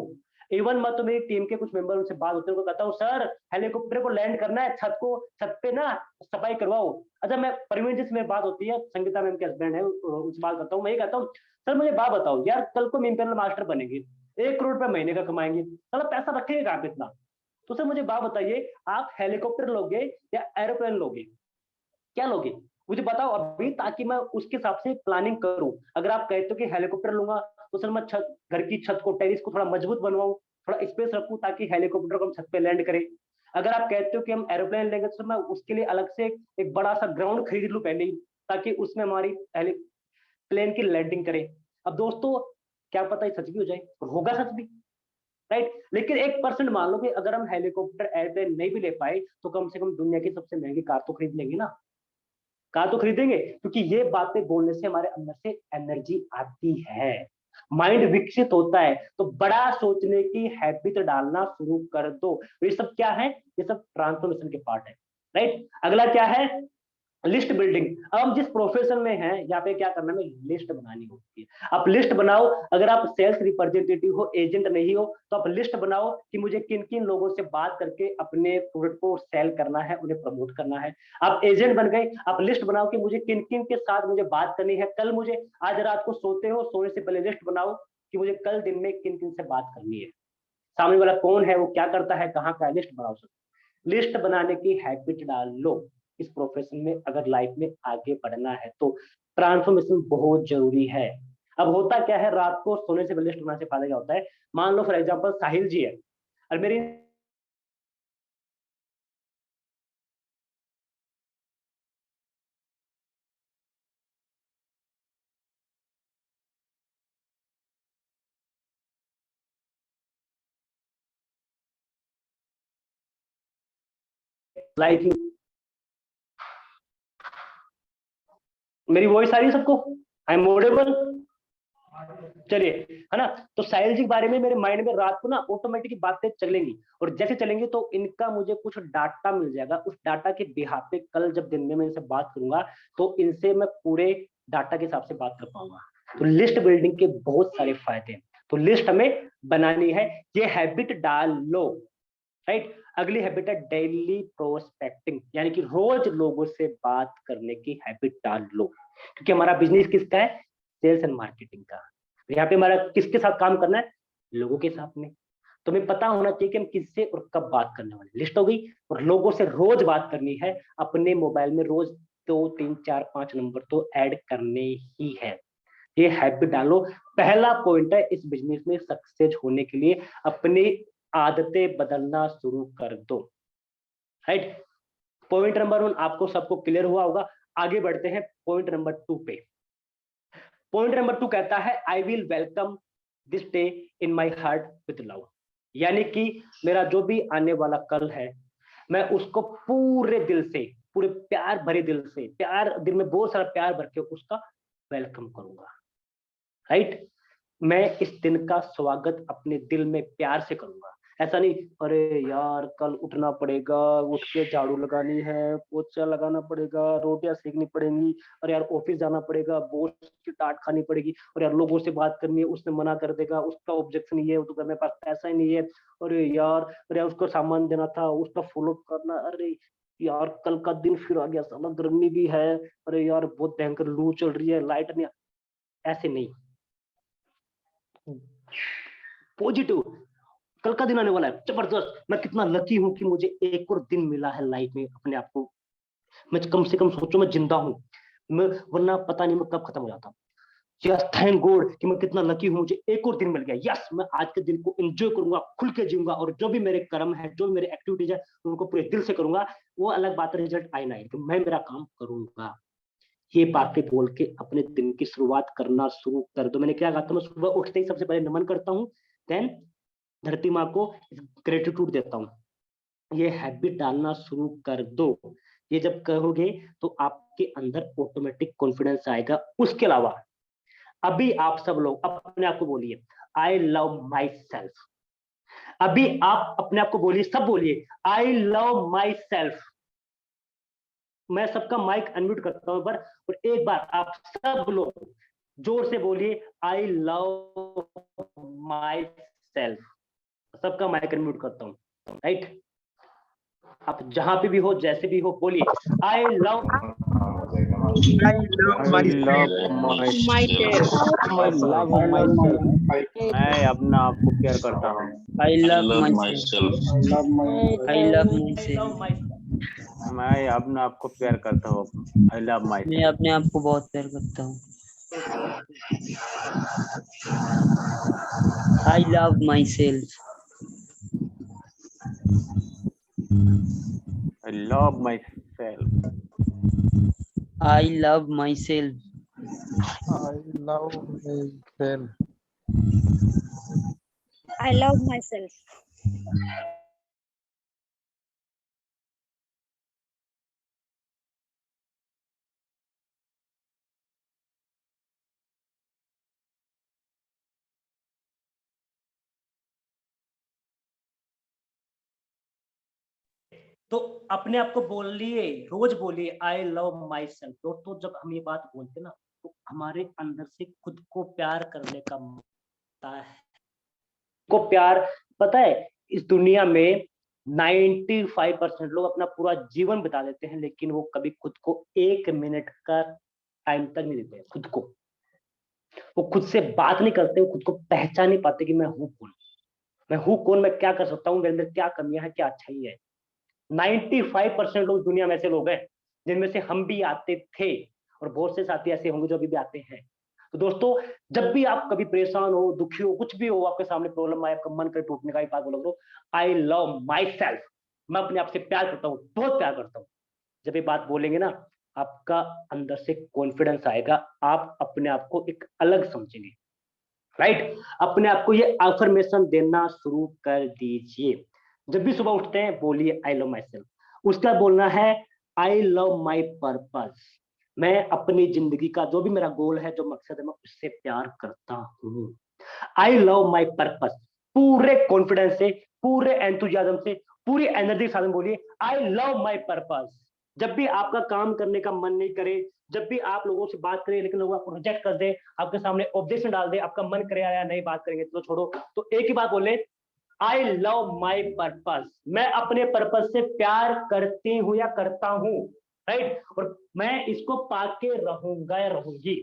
इवन मैं तो मेरी टीम के कुछ मेंबर उनसे बात होते हैं, उनको कहता हूँ सर हेलीकॉप्टर को लैंड करना है, छत पे ना सफाई करवाओ। अच्छा, मैं परवीन जी से मेरी बात होती है, संगीता मैम के हस्बैंड है, उनसे बात करता हूँ, मैं ये कहता हूँ सर मुझे बात बताओ यार, कल को इंपेरियल मास्टर बनेंगे, 1 करोड़ रुपए महीने का कमाएंगे, साला पैसा रखेंगे कहाँ पे इतना? तो सर मुझे बात बताइए, आप हेलीकॉप्टर लोगे या एरोप्लेन लोगे, क्या लोगे? मुझे बताओ अभी, ताकि मैं उसके हिसाब से प्लानिंग करूं। अगर आप कहते हो कि हेलीकॉप्टर लूंगा, तो सर मैं छत, घर की छत को, टेरिस को थोड़ा मजबूत बनवाऊं, थोड़ा स्पेस रखूं ताकि हेलीकॉप्टर को हम छत पे लैंड करें। अगर आप कहते हो कि हम एरोप्लेन लेंगे, तो मैं उसके लिए अलग से एक बड़ा सा ग्राउंड खरीद लूं पहले ही, ताकि उसमें हमारी प्लेन की लैंडिंग करें। अब दोस्तों क्या पता ये सच भी हो जाए, और होगा सच भी। राइट, लेकिन 1% मान लो कि अगर हम हेलीकॉप्टर एयरप्लेन नहीं भी ले पाए, तो कम से कम दुनिया की सबसे महंगी कार तो खरीद लेंगे ना। कार तो खरीदेंगे, क्योंकि ये बातें बोलने से हमारे अंदर से एनर्जी आती है, माइंड विकसित होता है। तो बड़ा सोचने की हैबिट डालना शुरू कर दो। ये सब क्या है? ये सब ट्रांसफॉर्मेशन के पार्ट है। राइट, अगला क्या है? List building. अब हम जिस प्रोफेशन में हैं, यहाँ पे क्या करना है, लिस्ट बनानी होती है। आप लिस्ट बनाओ। अगर आप सेल्स रिप्रेजेंटेटिव हो, एजेंट नहीं हो, तो आप लिस्ट बनाओ कि मुझे किन किन लोगों से बात करके अपने प्रोडक्ट को सेल करना है, उन्हें प्रमोट करना है। आप एजेंट बन गए, आप लिस्ट बनाओ कि मुझे किन किन के साथ मुझे बात करनी है कल। मुझे आज रात को सोते हो, सोने से पहले लिस्ट बनाओ कि मुझे कल दिन में किन किन से बात करनी है, सामने वाला कौन है, वो क्या करता है, कहाँ का है, लिस्ट बनाओ। लिस्ट बनाने की हैबिट डाल लो। इस प्रोफेशन में अगर लाइफ में आगे बढ़ना है तो ट्रांसफॉर्मेशन बहुत जरूरी है। अब होता क्या है, रात को सोने से पहले लिस्ट बनाने से फायदा क्या होता है? मान लो फॉर एग्जांपल साहिल जी है और मेरी लाइफ, मेरी वॉइस आ रही है सबको? I am audible? चलिए, है ना। तो साहिल जी के बारे में मेरे माइंड में रात को ना ऑटोमेटिक बातें चलेंगी, और जैसे चलेंगी तो इनका मुझे कुछ डाटा मिल जाएगा। उस डाटा के बिहाफ पे कल जब दिन में मैं इनसे बात करूंगा तो इनसे मैं पूरे डाटा के हिसाब से बात कर पाऊंगा। तो लिस्ट बिल्डिंग के बहुत सारे फायदे हैं। तो लिस्ट हमें बनानी है, ये हैबिट डाल लो। राइट, अगली हैबिट है डेली प्रोस्पेक्टिंग, यानी कि रोज लोगों से बात करने की हैबिट डाल लो। क्योंकि हमारा बिजनेस किसका है? सेल्स एंड मार्केटिंग का। यहाँ पे हमारा किसके साथ काम करना है? लोगों के साथ में। तो हमें पता होना चाहिए कि हम किससे और कब बात करने वाले। लिस्ट हो गई, और लोगों से रोज बात करनी है। अपने मोबाइल में रोज 2, 3, 4, 5 नंबर तो ऐड करने ही है। ये हैबिट डालो। पहला पॉइंट है इस बिजनेस में सक्सेस होने के लिए, अपनी आदतें बदलना शुरू कर दो। राइट, पॉइंट नंबर 1 आपको सबको क्लियर हुआ होगा। आगे बढ़ते हैं पॉइंट नंबर 2 पे। पॉइंट नंबर 2 कहता है I will welcome this day in my heart with love, यानी कि मेरा जो भी आने वाला कल है मैं उसको पूरे दिल से, पूरे प्यार भरे दिल से, प्यार दिल में बहुत सारा प्यार भर के उसका वेलकम करूंगा। राइट, मैं इस दिन का स्वागत अपने दिल में प्यार से करूंगा। ऐसा नहीं अरे यार कल उठना पड़ेगा, उठ के झाड़ू लगानी है, पोछा लगाना पड़ेगा, रोटियां सेकनी पड़ेंगी, और यार ऑफिस जाना पड़ेगा, बॉस की डांट खानी पड़ेगी, और यार लोगों से बात करनी है, उसने मना कर देगा, उसका ऑब्जेक्शन ये है, तो मेरे पास पैसा ही नहीं है, अरे यार उसको सामान देना था, उसका फॉलो करना, अरे यार कल का दिन फिर आ गया, साला गर्मी भी है, अरे यार बहुत भयंकर लू चल रही है, लाइट नहीं। ऐसे नहीं, पॉजिटिव, कल का दिन आने वाला है जबरदस्त, मैं कितना लकी हूं कि मुझे एक और दिन मिला है लाइफ में अपने आप को, मैं कम से कम सोचो मैं जिंदा हूं, मैं वरना पता नहीं मैं कब खत्म हो जाता। यस थैंक गॉड कि मैं कितना लकी हूं, मुझे एक और दिन मिल गया। यस मैं आज के दिन को एंजॉय करूंगा, खुल के जीऊंगा, और जो भी मेरे कर्म है, जो भी मेरे एक्टिविटीज है, उनको पूरे दिल से करूंगा। वो अलग बात है रिजल्ट आए ना आए, मैं मेरा काम करूंगा। ये बातें बोल के अपने दिन की शुरुआत करना शुरू कर दो। मैंने क्या कहा था, मैं सुबह उठते ही सबसे पहले नमन करता हूँ, देन धरती माँ को ग्रेटिट्यूड देता हूँ। ये हैबिट डालना शुरू कर दो। ये जब करोगे तो आपके अंदर ऑटोमेटिक कॉन्फिडेंस आएगा। उसके अलावा अभी आप सब लोग अपने आप को बोलिए आई लव माई सेल्फ। अभी आप अपने आप को बोलिए, सब बोलिए आई लव माई सेल्फ। मैं सबका माइक अनम्यूट करता हूं, और एक बार आप सब लोग जोर से बोलिए आई लव माई सेल्फ। सबका माइक अनम्यूट करता हूं, राइट। आप जहां पे भी हो, जैसे भी हो, बोलिए आई लव मैं अपना आप को प्यार करता हूँ। I love myself. I love myself. मैं अपना आप को प्यार करता हूँ। आई लव माई मैं अपने आप को बहुत प्यार करता हूँ। I love myself. I love my self. I love myself. I love myself. तो अपने आप को बोलिए, रोज बोलिए आई लव माई सेल्फ। तो जब हम ये बात बोलते ना, तो हमारे अंदर से खुद को प्यार करने का होता है। को प्यार, पता है इस दुनिया में 95% लोग अपना पूरा जीवन बिता देते हैं, लेकिन वो कभी खुद को 1 मिनट का टाइम तक नहीं देते। खुद को, वो खुद से बात नहीं करते, वो खुद को पहचान नहीं पाते कि मैं हूँ कौन, मैं हूँ कौन, मैं क्या कर सकता हूँ, मेरे अंदर क्या कमियां है, क्या अच्छाई है। 95% लोग दुनिया में ऐसे लोग हैं, जिनमें से हम भी आते थे, और बहुत से साथी ऐसे होंगे जो अभी भी आते हैं। तो दोस्तों, जब भी आप कभी परेशान हो, दुखी हो, कुछ भी हो, आपके सामने प्रॉब्लम आए, आपका मन करे टूटने का, एक बात बोलो, आई लव माई सेल्फ। मैं अपने आप से प्यार करता हूँ, बहुत प्यार करता हूँ। जब ये बात बोलेंगे ना, आपका अंदर से कॉन्फिडेंस आएगा, आप अपने आप को एक अलग समझेंगे। राइट, अपने आप को ये अफर्मेशन देना शुरू कर दीजिए। जब भी सुबह उठते हैं बोलिए आई लव माई सेल्फ। उसका बोलना है आई लव माई पर्पस। मैं अपनी जिंदगी का जो भी मेरा गोल है, जो मकसद है, मैं उससे प्यार करता हूँ। आई लव माई पर्पस। पूरे कॉन्फिडेंस से, पूरे एंथुजियाज्म से, पूरी एनर्जी के साथ बोलिए आई लव माई पर्पस। जब भी आपका काम करने का मन नहीं करे, जब भी आप लोगों से बात करें लेकिन लोग आपको रिजेक्ट कर दे, आपके सामने ऑब्जेक्शन डाल दे, आपका मन करे यार नहीं बात करेंगे तो छोड़ो, तो एक ही बात बोले आई लव माई पर्पस। मैं अपने पर्पस से प्यार करती हूँ या करता हूँ, राइट, और मैं इसको पाके रहूंगा या रहूंगी।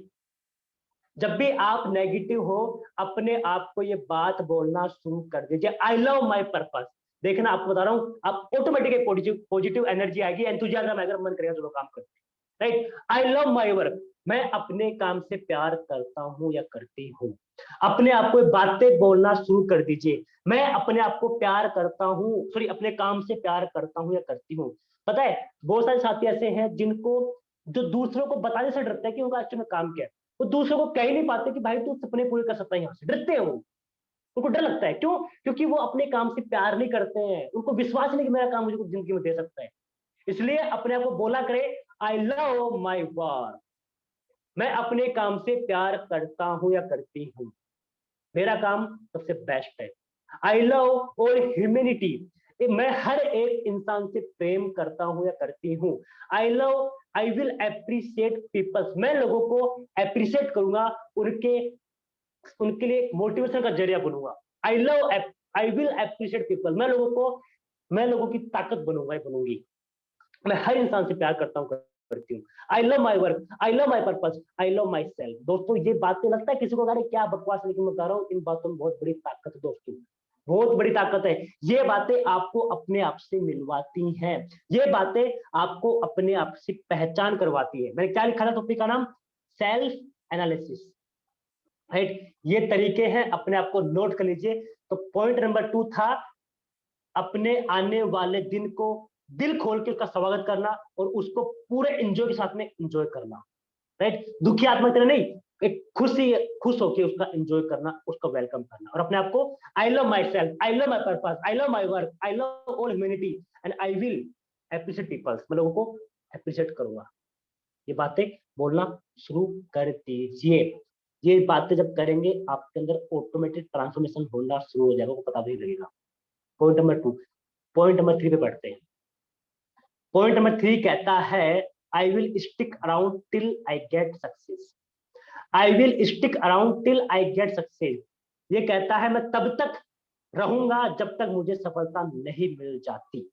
जब भी आप नेगेटिव हो, अपने आप को ये बात बोलना शुरू कर दीजिए आई लव माई पर्पस। देखना, आपको बता रहा हूँ, आप ऑटोमेटिक पॉजिटिव एनर्जी आएगी, एंथुसियाज्म आएगा, मन करेगा जो लोग काम करते हैं। Right, I love my work. मैं अपने काम से प्यार करता हूँ या करती हूँ। अपने आप को बातें बोलना शुरू कर दीजिए, मैं अपने आप को प्यार करता हूँ, सॉरी अपने काम से प्यार करता हूँ या करती हूँ। पता है बहुत सारे साथी ऐसे हैं जिनको, जो दूसरों को बताने से डरते हैं कि उनका एक्चुअली में काम क्या है। वो दूसरों को कह नहीं पाते कि भाई तू सपने पूरे कर सकता है, यहाँ से डरते हैं वो। उनको डर लगता है। क्यों? क्योंकि वो अपने काम से प्यार नहीं करते हैं, उनको विश्वास नहीं कि मेरा काम मुझे कुछ जिंदगी में दे सकता है। इसलिए अपने आप को बोला करे, आई लव माई वर्क, मैं अपने काम से प्यार करता हूं या करती हूं, मेरा काम सबसे बेस्ट है। आई लव ऑल ह्यूमैनिटी, मैं हर एक इंसान से प्रेम करता हूं या करती हूं। आई विल एप्रिशिएट पीपल्स, मैं लोगों को एप्रिशिएट करूंगा, उनके लिए मोटिवेशन का जरिया बनूंगा। आई विल एप्रिशिएट पीपल, मैं लोगों की ताकत बनूंगा, बनूंगी। मैं हर इंसान से प्यार करता हूँ, करती हूँ। आई love my work, I love my purpose, I love my self. दोस्तों ये बातें लगता है किसी को अरे क्या बकवास, लेकिन मैं बता रहा हूँ इन बातों में बहुत बड़ी ताकत है दोस्तों, बहुत बड़ी ताकत है। ये बातें आपको अपने आप से मिलवाती हैं, ये बातें आपको अपने आप से पहचान करवाती है। मैंने क्या लिखा था टॉपिक का नाम? Self analysis, right. ये तरीके हैं, अपने आप को नोट कर लीजिए। तो पॉइंट नंबर 2 था अपने आने वाले दिन को दिल खोल के उसका स्वागत करना और उसको पूरे एंजॉय के साथ में एंजॉय करना, राइट। दुखी आत्मा की तरह नहीं, एक खुश होकर उसका एंजॉय करना, उसका वेलकम करना। और अपने आप को I love my self, I love my purpose, I love my work, I love all humanity and I will appreciate peoples, मैं लोगों को एप्रिशिएट करूंगा। ये बातें बोलना शुरू कर दीजिए। ये बातें जब करेंगे आपके अंदर ऑटोमेटिक ट्रांसफॉर्मेशन होना शुरू हो जाएगा, आपको पता भी लगेगा। Point number 2। पॉइंट नंबर 3 पे पढ़ते हैं। पॉइंट नंबर 3 कहता है I will stick around till I get success. I will stick around till I get success, ये कहता है मैं तब तक रहूंगा जब तक मुझे सफलता नहीं मिल जाती।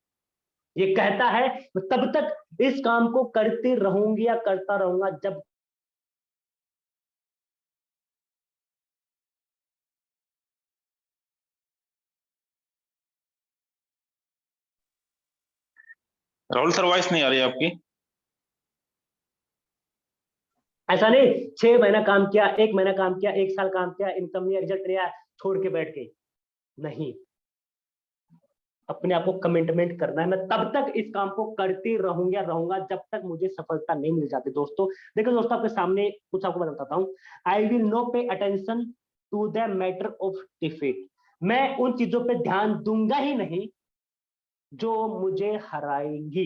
ये कहता है मैं तब तक इस काम को करती रहूंगी या करता रहूंगा जब राहुल सर वॉइस नहीं आ रही आपकी। ऐसा नहीं 6 महीना काम किया, 1 महीना काम किया, 1 साल काम किया, इनकम नहीं, रिजल्ट नहीं आया, छोड़ के बैठ गए, नहीं। अपने आप को कमिटमेंट करना है, मैं तब तक इस काम को करती रहूंगा जब तक मुझे सफलता नहीं मिल जाती। दोस्तों देखो दोस्तों, आपके सामने कुछ आपको बताता हूँ। I will no pay attention to the matter of defeat, मैं उन चीजों पे ध्यान दूंगा ही नहीं जो मुझे हराएंगी,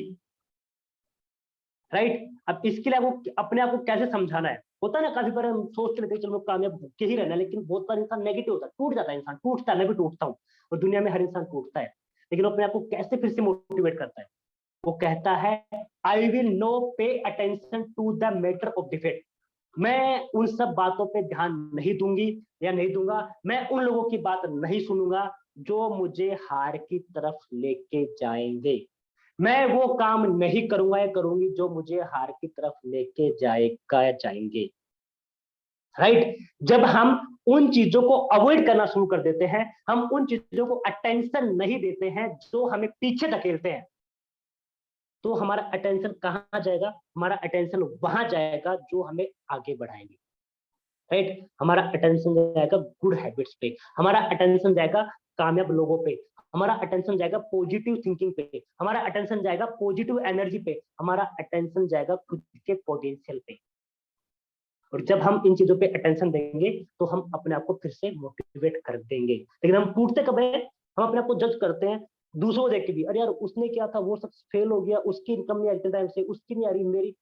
राइट। अब इसके लिए आपको अपने आप को कैसे समझाना है? होता है ना, काफी बार हम सोचते रहते हैं चलो कामयाब के ही रहना है, लेकिन बहुत बार इंसान नेगेटिव होता है, टूट जाता है, इंसान टूटता है, मैं भी टूटता हूँ और दुनिया में हर इंसान टूटता है। लेकिन अपने आप को कैसे फिर से मोटिवेट करता है? वो कहता है I will no pay attention to the matter of defeat, मैं उन सब बातों पे ध्यान नहीं दूंगी या नहीं दूंगा, मैं उन लोगों की बात नहीं सुनूंगा जो मुझे हार की तरफ लेके जाएंगे, मैं वो काम नहीं करूंगा या करूंगी जो मुझे हार की तरफ लेके जाएगा या जाएंगे, राइट। जब हम उन चीजों को अवॉइड करना शुरू कर देते हैं, हम उन चीजों को अटेंशन नहीं देते हैं जो हमें पीछे धकेलते हैं, तो हमारा अटेंशन कहाँ जाएगा? हमारा अटेंशन वहां जाएगा जो हमें आगे बढ़ाएंगे, राइट। हमारा अटेंशन जाएगा गुड हैबिट्स पे, हमारा अटेंशन जाएगा कामयाब लोगों पे, हमारा अटेंशन जाएगा पॉजिटिव थिंकिंग पे, हमारा अटेंशन जाएगा पॉजिटिव एनर्जी पे, हमारा अटेंशन जाएगा खुद के पोटेंशियल पे। और जब हम इन चीजों पे अटेंशन देंगे तो हम अपने आप को फिर से मोटिवेट कर देंगे। लेकिन हम टूटते कब है? हम अपने आप को जज करते हैं दूसरों को देख के भी, अरे यार उसने क्या था, वो सब फेल हो गया, उसकी इनकम नहीं आ रही टाइम से, उसकी नहीं आ रही, मेरी,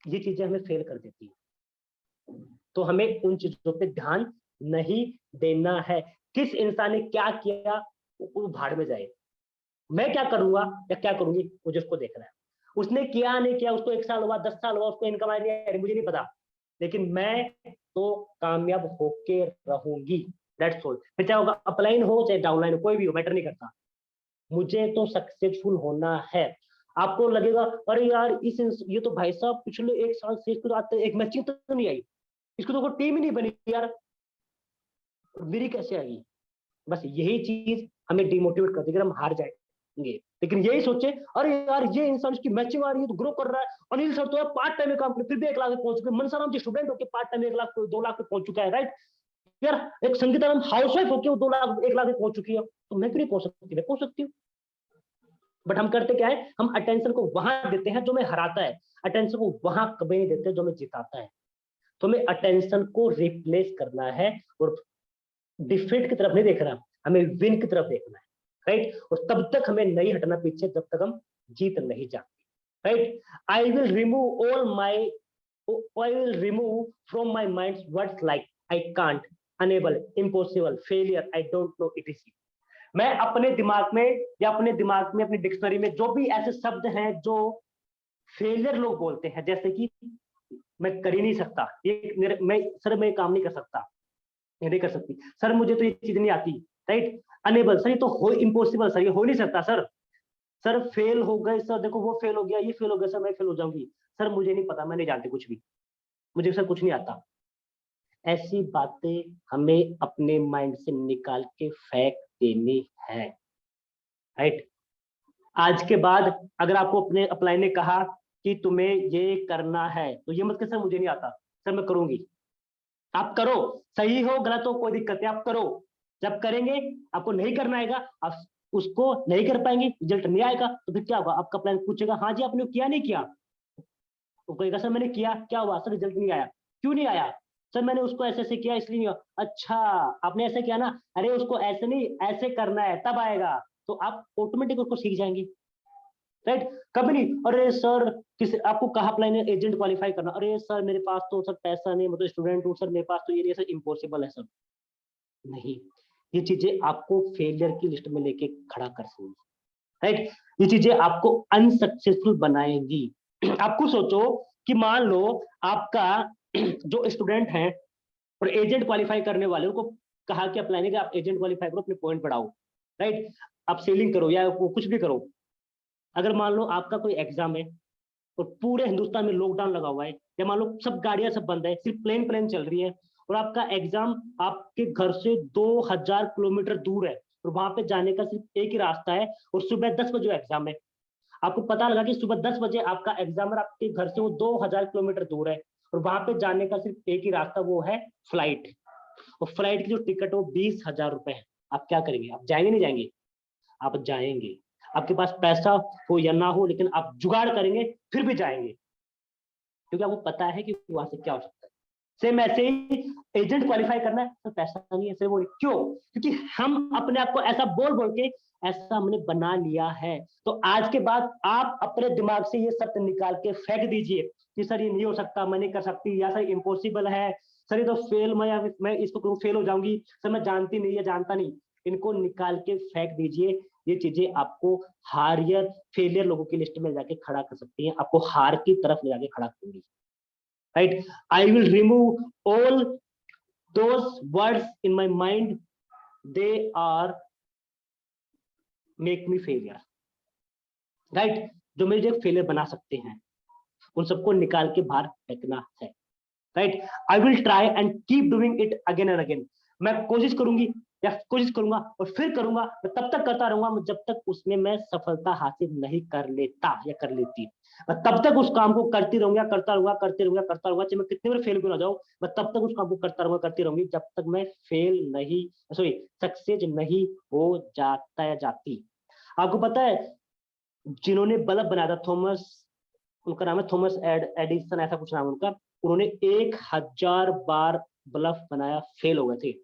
ये चीजें हमें फेल कर देती है। तो हमें उन चीजों पे ध्यान नहीं देना है। किस इंसान ने क्या किया वो भाड़ में जाए, मैं क्या करूंगा या क्या करूंगी मुझे उसको देखना है। उसने किया नहीं किया, उसको 1 साल हुआ, 10 साल हुआ, उसको इनकम आई नहीं, मुझे नहीं पता, लेकिन मैं तो कामयाब होके रहूंगी, दैट्स ऑल। फिर चाहे होगा अपलाइन हो चाहे डाउनलाइन हो, कोई भी हो, मैटर नहीं करता, मुझे तो सक्सेसफुल होना है। आपको लगेगा अरे यार ये तो भाई साहब पिछले 1 साल से इसको आते एक मैचिंग तो नहीं आई, इसको तो कोई टीम ही नहीं बनी यार, मेरी कैसे आएगी? बस यही चीज हमें डिमोटिवेट कर देगी, हम हार जाएंगे। लेकिन यही सोचे अरे यार ये इंसान इसकी मैचिंग आ रही है तो ग्रो कर रहा है, अनिल सर तो पार्ट टाइम में काम कर फिर भी 1 लाख पे पहुंच चुके, मनसाराम जी स्टूडेंट होकर पार्ट टाइम 1 लाख 2 लाख पे पहुंच चुका है, राइट। यार एक संगीता राम हाउस वाइफ होकर 2 लाख 1 लाख पे पहुंच चुकी है, तो मैं क्यों नहीं पहुंच सकती? मैं पहुंच सकती हूँ। बट हम करते क्या है, हम अटेंशन को वहां देते हैं जो हमें हराता है, अटेंशन को वहां कभी नहीं देते जो हमें जिताता है। तो हमें अटेंशन को रिप्लेस करना है और डिफीट की तरफ नहीं देखना, हमें विन की तरफ देखना है, राइट। और तब तक हमें नहीं हटना पीछे जब तक हम जीत नहीं जाते, right. I will remove all my I will remove from my mind words like I can't, unable, impossible, failure, I don't know, etc. मैं अपने दिमाग में या अपनी डिक्शनरी में जो भी ऐसे शब्द हैं जो फेलियर लोग बोलते हैं, जैसे कि मैं कर ही नहीं सकता, मैं सर मैं काम नहीं कर सकता, ये नहीं कर सकती सर, मुझे तो ये चीज नहीं आती, राइट। अनेबल, सर ये तो हो इम्पॉसिबल, सर ये हो नहीं सकता सर, सर फेल हो गए सर, देखो वो फेल हो गया, ये फेल हो गया सर, मैं फेल हो जाऊंगी सर, मुझे नहीं पता, मैं नहीं जानती कुछ भी, मुझे सर कुछ नहीं आता। ऐसी बातें हमें अपने माइंड से निकाल के फेंक देनी है, राइट। आज के बाद अगर आपको अपने अपलाइन ने कहा कि तुम्हें ये करना है, तो ये मत कि सर मुझे नहीं आता, सर मैं करूंगी। आप करो, सही हो गलत हो कोई दिक्कत है, आप करो। जब करेंगे आपको नहीं करना आएगा, आप उसको नहीं कर पाएंगे, रिजल्ट नहीं आएगा, तो फिर क्या होगा, आपका प्लान पूछेगा हाँ जी आपने किया नहीं किया, तो कहेगा सर मैंने किया, क्या हुआ सर, रिजल्ट नहीं आया, क्यों नहीं आया सर, मैंने उसको ऐसे ऐसे किया इसलिए नहीं हुआ, अच्छा आपने ऐसे किया ना, अरे उसको ऐसे नहीं ऐसे करना है तब आएगा, तो आप ऑटोमेटिक उसको सीख जाएंगे, राइट। कभी नहीं अरे सर किसी आपको कहा अप्लाई एजेंट क्वालिफाई करना, अरे सर मेरे पास तो सर पैसा नहीं, मतलब स्टूडेंट हूँ सर, मेरे पास तो ये सर इम्पॉसिबल है सर, नहीं, ये चीजें आपको फेलियर की लिस्ट में लेके खड़ा कर देंगी, राइट। ये चीजें आपको अनसक्सेसफुल बनाएंगी। आपको सोचो कि मान लो आपका जो स्टूडेंट हैं और एजेंट क्वालिफाई करने वाले, उनको कहा कि अप्लाई नहीं, आप एजेंट क्वालिफाई करो, अपने पॉइंट बढ़ाओ, राइट, आप सेलिंग करो या वो कुछ भी करो। अगर मान लो आपका कोई एग्जाम है और पूरे हिंदुस्तान में लॉकडाउन लगा हुआ है, या मान लो सब गाड़ियां सब बंद है, सिर्फ प्लेन चल रही है, और आपका एग्जाम आपके घर से 2000 किलोमीटर दूर है, और वहां पे जाने का सिर्फ एक ही रास्ता है, और सुबह 10 बजे एग्जाम है, आपको पता लगा कि सुबह 10 बजे आपका एग्जाम है, आपके घर से वो 2000 किलोमीटर दूर है, और वहां पे जाने का सिर्फ एक ही रास्ता, वो है फ्लाइट, और फ्लाइट की जो टिकट वो 20,000 रुपए है। आप क्या करेंगे, आप जाएंगे नहीं जाएंगे, आप जाएंगे, आपके पास पैसा हो या ना हो, लेकिन आप जुगाड़ करेंगे फिर भी जाएंगे, क्योंकि आपको पता है कि वहां से क्या हो सकता है। सेम ऐसे ही एजेंट क्वालिफाई करना है तो पैसा नहीं है, सिर्फ क्यों, क्योंकि हम अपने आप को ऐसा बोल बोल के ऐसा हमने बना लिया है। तो आज के बाद आप अपने दिमाग से ये शब्द निकाल के फेंक दीजिए कि सर ये नहीं हो सकता, मैं नहीं कर सकती, या सर इम्पॉसिबल है, सर ये तो फेल, मैं इसको करूँ फेल हो जाऊंगी, सर मैं जानती नहीं या जानता नहीं, इनको निकाल के फेंक दीजिए। ये चीजें आपको हारियर फेलियर लोगों की लिस्ट में जाके खड़ा कर सकती हैं, आपको हार की तरफ ले जाके खड़ा करेंगी, right. I will remove all those words in my mind, they are make me failure, right, जो मुझे फेलियर बना सकते हैं, उन सबको निकाल के बाहर फेंकना है, right. I will try and keep doing it again and again, मैं कोशिश करूंगी या कोशिश करूंगा और फिर करूंगा, मैं तब तक करता रहूंगा जब तक उसमें मैं सफलता हासिल नहीं कर लेता या कर लेती, मैं तब तक उस काम को करती रहूंगा, करता रहूंगा, करते रहूंगा, करता रहूंगा, चाहे मैं कितने बार फेल क्यों ना जाऊं, मैं तब तक उस काम को करता रहूंगा, करती रहूंगी, जब तक मैं फेल नहीं सक्सेस नहीं हो जाता या जाती। आपको पता है जिन्होंने बल्ब बनाया था, थॉमस, उनका नाम है थॉमस एडिसन, ऐसा कुछ नाम उनका, उन्होंने 1000 बार बल्ब बनाया, फेल हो गए थे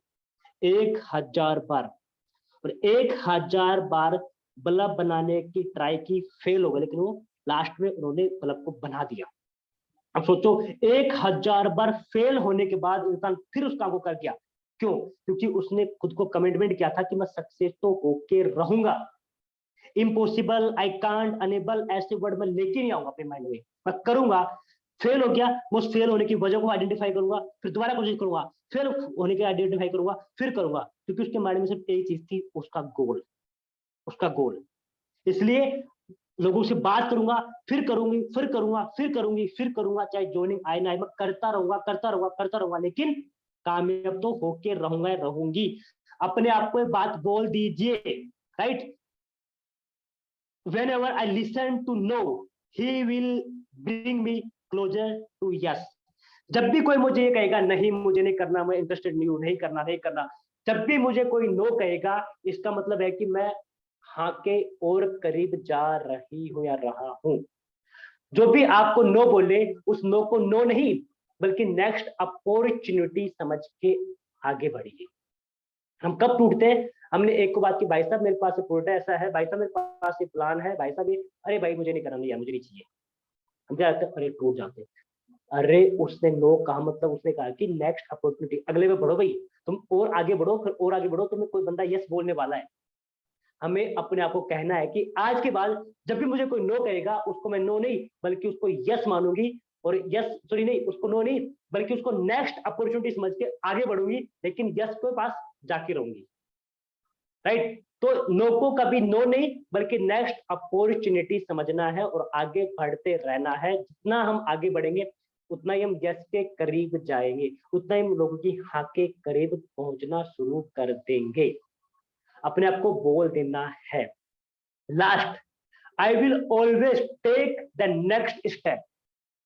1000 बार, और 1000 बार बल्ब बनाने की ट्राई की, फेल हो गए, लेकिन वो लास्ट में उन्होंने बल्ब को बना दिया। अब सोचो 1000 बार फेल होने के बाद इंसान फिर उस काम को कर गया, क्यों, क्योंकि उसने खुद को कमिटमेंट किया था कि मैं सक्सेस तो होके रहूंगा। इम्पॉसिबल, आई कांट, अनेबल ऐसे वर्ड मैं लेके नहीं आऊंगा अपने माइंड में, मैं करूंगा, फेल हो गया, मैं उस फेल होने की वजह को आइडेंटिफाई करूंगा, फिर दोबारा कोशिश करूंगा, फेल होने की आइडेंटिफाई करूंगा, फिर करूंगा, क्योंकि उसके माइंड में सिर्फ एक चीज थी, उसका गोल, उसका गोल। इसलिए लोगों से बात करूंगा, फिर करूंगी, फिर करूंगा, फिर करूंगी, फिर करूंगा, चाहे ज्वाइनिंग आए ना आए, मैं करता रहूंगा, करता रहूंगा, करता रहूंगा, लेकिन कामयाब तो होके रहूंगा, रहूंगी। अपने आप को बात बोल दीजिए, right. Whenever I listen to no, he will bring me closer to yes. जब भी कोई मुझे ये कहेगा नहीं मुझे नहीं करना, मैं इंटरेस्टेड नहीं हूं, नहीं करना, नहीं करना, जब भी मुझे कोई नो कहेगा, इसका मतलब है कि मैं हाँ के और करीब जा रही हूं या रहा हूं। जो भी आपको नो बोले, उस नो को नो नहीं बल्कि नेक्स्ट अपॉर्चुनिटी समझ के आगे बढ़िए, हम कब टूटते हैं? हमने एक को बात की, भाई साहब मेरे पास प्रोडक्ट ऐसा है, भाई साहब मेरे पास ये प्लान है, भाई साहब ये, अरे भाई मुझे नहीं करना यार, मुझे नहीं चाहिए। हम क्या करते हैं? अरे टूट जाते हैं। अरे उसने नो कहा, मतलब उसने कहा कि नेक्स्ट अपॉर्चुनिटी, अगले में बढ़ो भाई, तुम और आगे बढ़ो, फिर और आगे बढ़ो, तुम्हें कोई बंदा यस बोलने वाला है। हमें अपने आप को कहना है कि आज के बाद जब भी मुझे कोई नो कहेगा, उसको मैं नो नहीं बल्कि उसको यस मानूंगी, और यस सॉरी नहीं, उसको नो नहीं बल्कि उसको नेक्स्ट अपॉर्चुनिटी समझ के आगे बढ़ूंगी, लेकिन यस के पास जाके रहूंगी। राइट? तो नो को कभी नो नहीं बल्कि नेक्स्ट अपॉर्चुनिटी समझना है और आगे बढ़ते रहना है। जितना हम आगे बढ़ेंगे उतना ही हम यस के करीब जाएंगे, उतना ही हम लोगों की हाँ के करीब पहुंचना शुरू कर देंगे। अपने आप को बोल देना है, last, I will always take the next step,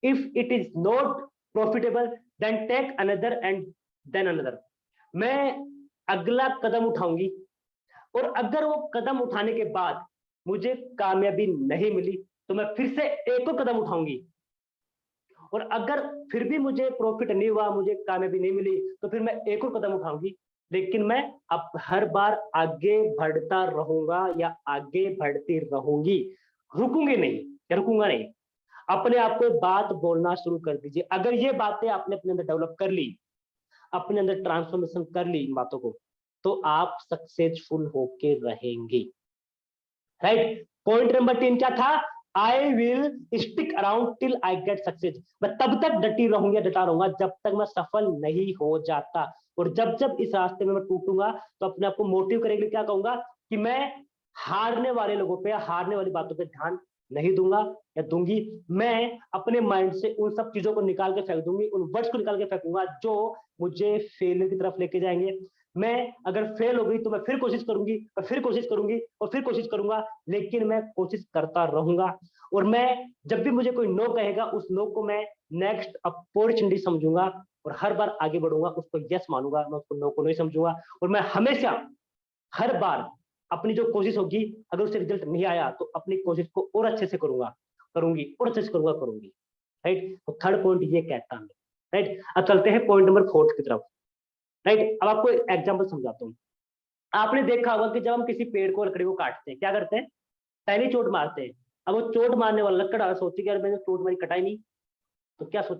if it is not profitable then take another and then another. मैं अगला कदम उठाऊंगी, और अगर वो कदम उठाने के बाद मुझे कामयाबी नहीं मिली तो मैं फिर से एक और कदम उठाऊंगी, और अगर फिर भी मुझे प्रॉफिट नहीं हुआ, मुझे कामयाबी नहीं मिली, तो फिर मैं एक और कदम उठाऊंगी। लेकिन मैं अब हर बार आगे बढ़ता रहूंगा या आगे बढ़ती रहूंगी, रुकूंगी नहीं या रुकूंगा नहीं। अपने आप को बात बोलना शुरू कर दीजिए। अगर ये बातें आपने अपने अंदर डेवलप कर ली, अपने अंदर ट्रांसफॉर्मेशन कर ली इन बातों को, तो आप सक्सेसफुल होके रहेंगे। राइट? पॉइंट नंबर 3 क्या था? I will stick around till I get success. मैं तब तक डटी रहूंगा, डटा रहूंगा जब तक मैं सफल नहीं हो जाता। और जब जब इस रास्ते में मैं टूटूंगा तो अपने आप को मोटिव करेंगे, क्या कहूंगा कि मैं हारने वाले लोगों पे, हारने वाली बातों पे ध्यान नहीं दूंगा या दूंगी। मैं अपने माइंड से उन सब चीजों को निकाल के फेंक दूंगी, उन वर्ड्स को निकाल के फेंकूंगा जो मुझे फेलियर की तरफ लेके जाएंगे। मैं अगर फेल हो गई तो मैं फिर कोशिश करूंगी, मैं फिर कोशिश करूंगी और फिर कोशिश करूंगा, लेकिन मैं कोशिश करता रहूंगा। और मैं जब भी मुझे कोई नो कहेगा, उस नो को मैं नेक्स्ट अपॉर्चुनिटी समझूंगा और हर बार आगे बढ़ूंगा, उसको यस मानूंगा, मैं उसको नो को नहीं समझूंगा। और मैं हमेशा हर बार अपनी जो कोशिश होगी, अगर उससे रिजल्ट नहीं आया तो अपनी कोशिश को और अच्छे से करूंगा, करूंगी और अच्छे से करूंगा, करूंगी। राइट? तो थर्ड पॉइंट ये कहता है। राइट? अब चलते हैं पॉइंट नंबर 4 की तरफ। राइट? अब आपको एग्जांपल समझाता हूँ। आपने देखा होगा कि जब हम किसी पेड़ को, लकड़ी को काटते हैं, क्या करते हैं? पहले चोट मारते हैं। अब वो चोट मारने वाला लकड़ा सोचती कि यार मैंने चोट मारी, कटाई नहीं, तो क्या सोच,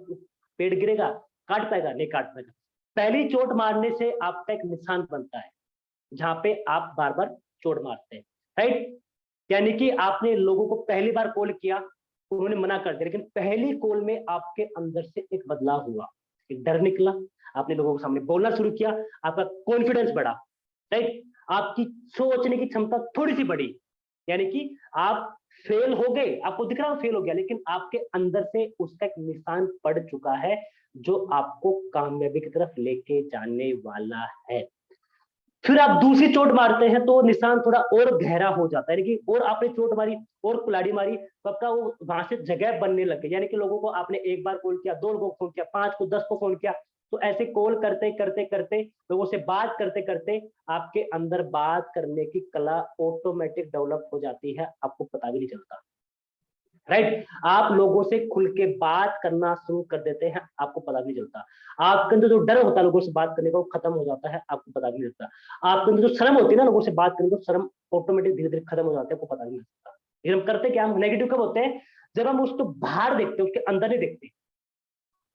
पेड़ गिरेगा? काट पाएगा? नहीं काट पाएगा। पहली चोट मारने से आपका एक निशान बनता है जहां पे आप बार बार चोट मारते हैं। राइट? यानी कि आपने लोगों को पहली बार कॉल किया, उन्होंने मना कर दिया, लेकिन पहली कॉल में आपके अंदर से एक बदलाव हुआ, एक डर निकला, आपने लोगों के सामने बोलना शुरू किया, आपका कॉन्फिडेंस बढ़ा। राइट? आपकी सोचने की क्षमता थोड़ी सी बढ़ी, यानी कि आप फेल हो गए, आपको दिख रहा है फेल हो गया, लेकिन आपके अंदर से उसका एक निशान पड़ चुका है जो आपको कामयाबी की तरफ लेके जाने वाला है। फिर आप दूसरी चोट मारते हैं तो निशान थोड़ा और गहरा हो जाता है, यानी कि और आपने चोट मारी और कुल्हाड़ी मारी तो आपका वो वहां से जगह बनने लग गई। यानी कि लोगों को आपने एक बार कॉल किया, 2 लोगों को फोन किया, 5 को, 10 को फोन किया, तो ऐसे कॉल करते करते करते, लोगों से बात करते करते आपके अंदर बात करने की कला ऑटोमेटिक डेवलप हो जाती है, आपको पता भी नहीं चलता। राइट? आप लोगों से खुल के बात करना शुरू कर देते हैं, आपको पता भी नहीं चलता। आपके अंदर जो डर होता है लोगों से बात करने का, वो खत्म हो जाता है, आपको पता भी नहीं चलता। आपके अंदर जो शर्म होती है ना लोगों से बात करने को, शर्म ऑटोमेटिक धीरे धीरे खत्म हो जाती है, आपको पता भी नहीं चलता। फिर हम करते क्या? हम नेगेटिव कब होते हैं? जब हम उसको बाहर देखते हैं, उसके अंदर नहीं देखते।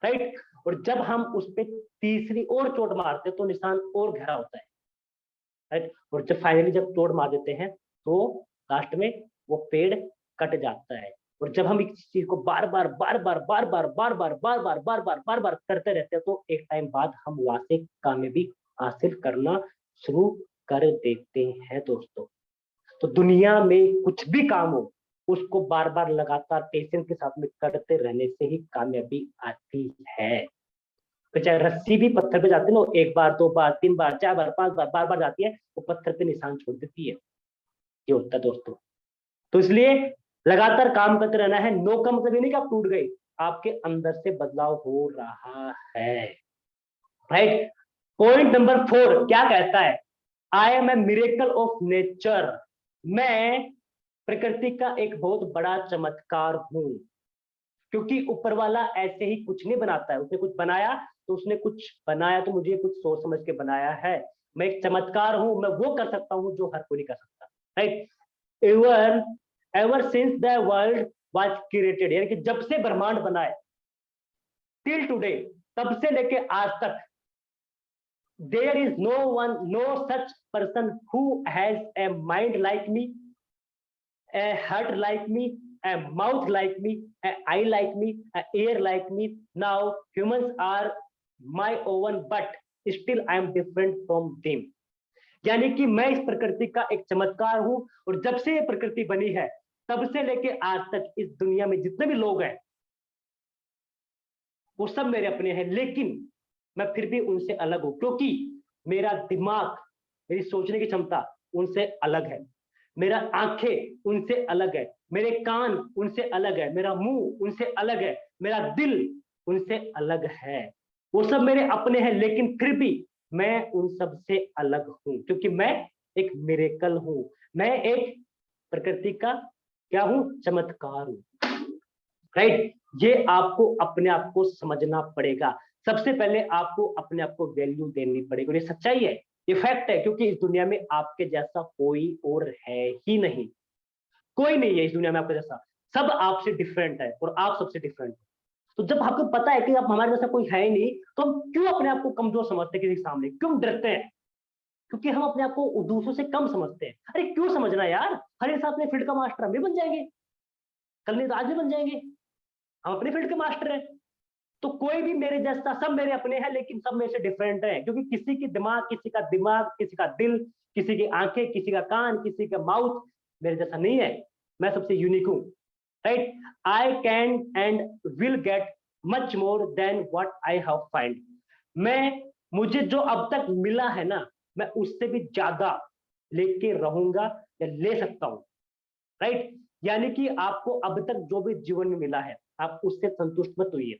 राइट? और जब हम उस पर तीसरी और चोट मारते हैं तो निशान और गहरा होता है। राइट? और जब फाइनली जब चोट मार देते हैं तो लास्ट में वो पेड़ कट जाता है। और जब हम इस चीज को बार बार बार बार बार बार बार बार बार बार बार बार बार बार करते रहते हैं तो एक टाइम बाद हम वहां से कामयाबी हासिल करना शुरू कर देते हैं दोस्तों। तो दुनिया में कुछ भी काम हो, उसको बार बार लगातार पेशेंस के साथ में करते रहने से ही कामयाबी आती है। तो चाहे रस्सी भी पत्थर पे जाती है ना, 1 बार 2 बार 3 बार 4 बार 5 बार बार बार जाती है, वो पत्थर पे निशान छोड़ देती है। ये होता है दोस्तों। तो इसलिए लगातार काम करते रहना है। नो का मतलब ये नहीं कि आप टूट गए, आपके अंदर से बदलाव हो रहा है। राइट? पॉइंट नंबर 4 क्या कहता है? I am a miracle of nature. मैं प्रकृति का एक बहुत बड़ा चमत्कार हूं। क्योंकि ऊपर वाला ऐसे ही कुछ नहीं बनाता है, उसने कुछ बनाया तो उसने कुछ बनाया तो मुझे कुछ सोच समझ के बनाया है। मैं एक चमत्कार हूं, मैं वो कर सकता हूं जो हर कोई नहीं कर सकता, right. Ever since the world was created, यानी कि जब से ब्रह्मांड बना है, टिल टुडे, तब से लेके आज तक, there is no one, no such person who has a mind like me, a heart like me, a mouth like me, a eye like me, a ear like me. Now humans are my own, but still I am different from them. यानी कि मैं इस प्रकृति का एक चमत्कार हूं, और जब से ये प्रकृति बनी है तब से लेके आज तक इस दुनिया में जितने भी लोग हैं वो सब मेरे अपने हैं, लेकिन मैं फिर भी उनसे अलग हूं, क्योंकि मेरा दिमाग, मेरी सोचने की क्षमता उनसे अलग है, मेरा आंखें उनसे अलग है, मेरे कान उनसे अलग है, मेरा मुंह उनसे अलग है, मेरा दिल उनसे अलग है। वो सब मेरे अपने हैं, लेकिन फिर भी मैं उन सब से अलग हूं, क्योंकि मैं एक मिरेकल हूं, मैं एक प्रकृति का क्या हूं, चमत्कार हूं, राइट। ये आपको अपने आप को समझना पड़ेगा। सबसे पहले आपको अपने आप को वैल्यू देनी पड़ेगी, और ये सच्चाई है, ये फैक्ट है, क्योंकि इस दुनिया में आपके जैसा कोई और है ही नहीं, कोई नहीं है इस दुनिया में आपके जैसा, सब आपसे डिफरेंट है और आप सबसे डिफरेंट है। तो जब आपको पता है कि आप हमारे जैसा कोई है ही नहीं, तो हम क्यों अपने आप को कमजोर समझते हैं, किसी के सामने क्यों डरते हैं? क्योंकि हम अपने आप को दूसरों से कम समझते हैं। अरे क्यों समझना यार, हर एक अपने फील्ड का मास्टर हम भी बन जाएंगे, कल नहीं तो आज भी बन जाएंगे, हम अपने फील्ड के मास्टर हैं। तो कोई भी मेरे जैसा, सब मेरे अपने हैं, लेकिन सब मेरे से डिफरेंट है, क्योंकि किसी की दिमाग, किसी का दिमाग, किसी का दिल, किसी की आंखें, किसी का कान, किसी का माउथ मेरे जैसा नहीं है, मैं सबसे यूनिक हूं, right. I can and will get much more than what I have find. मुझे जो अब तक मिला है ना, मैं उससे भी ज्यादा लेके रहूंगा या ले सकता हूं, राइट। यानी कि आपको अब तक जो भी जीवन में मिला है, आप उससे संतुष्ट मत होइए,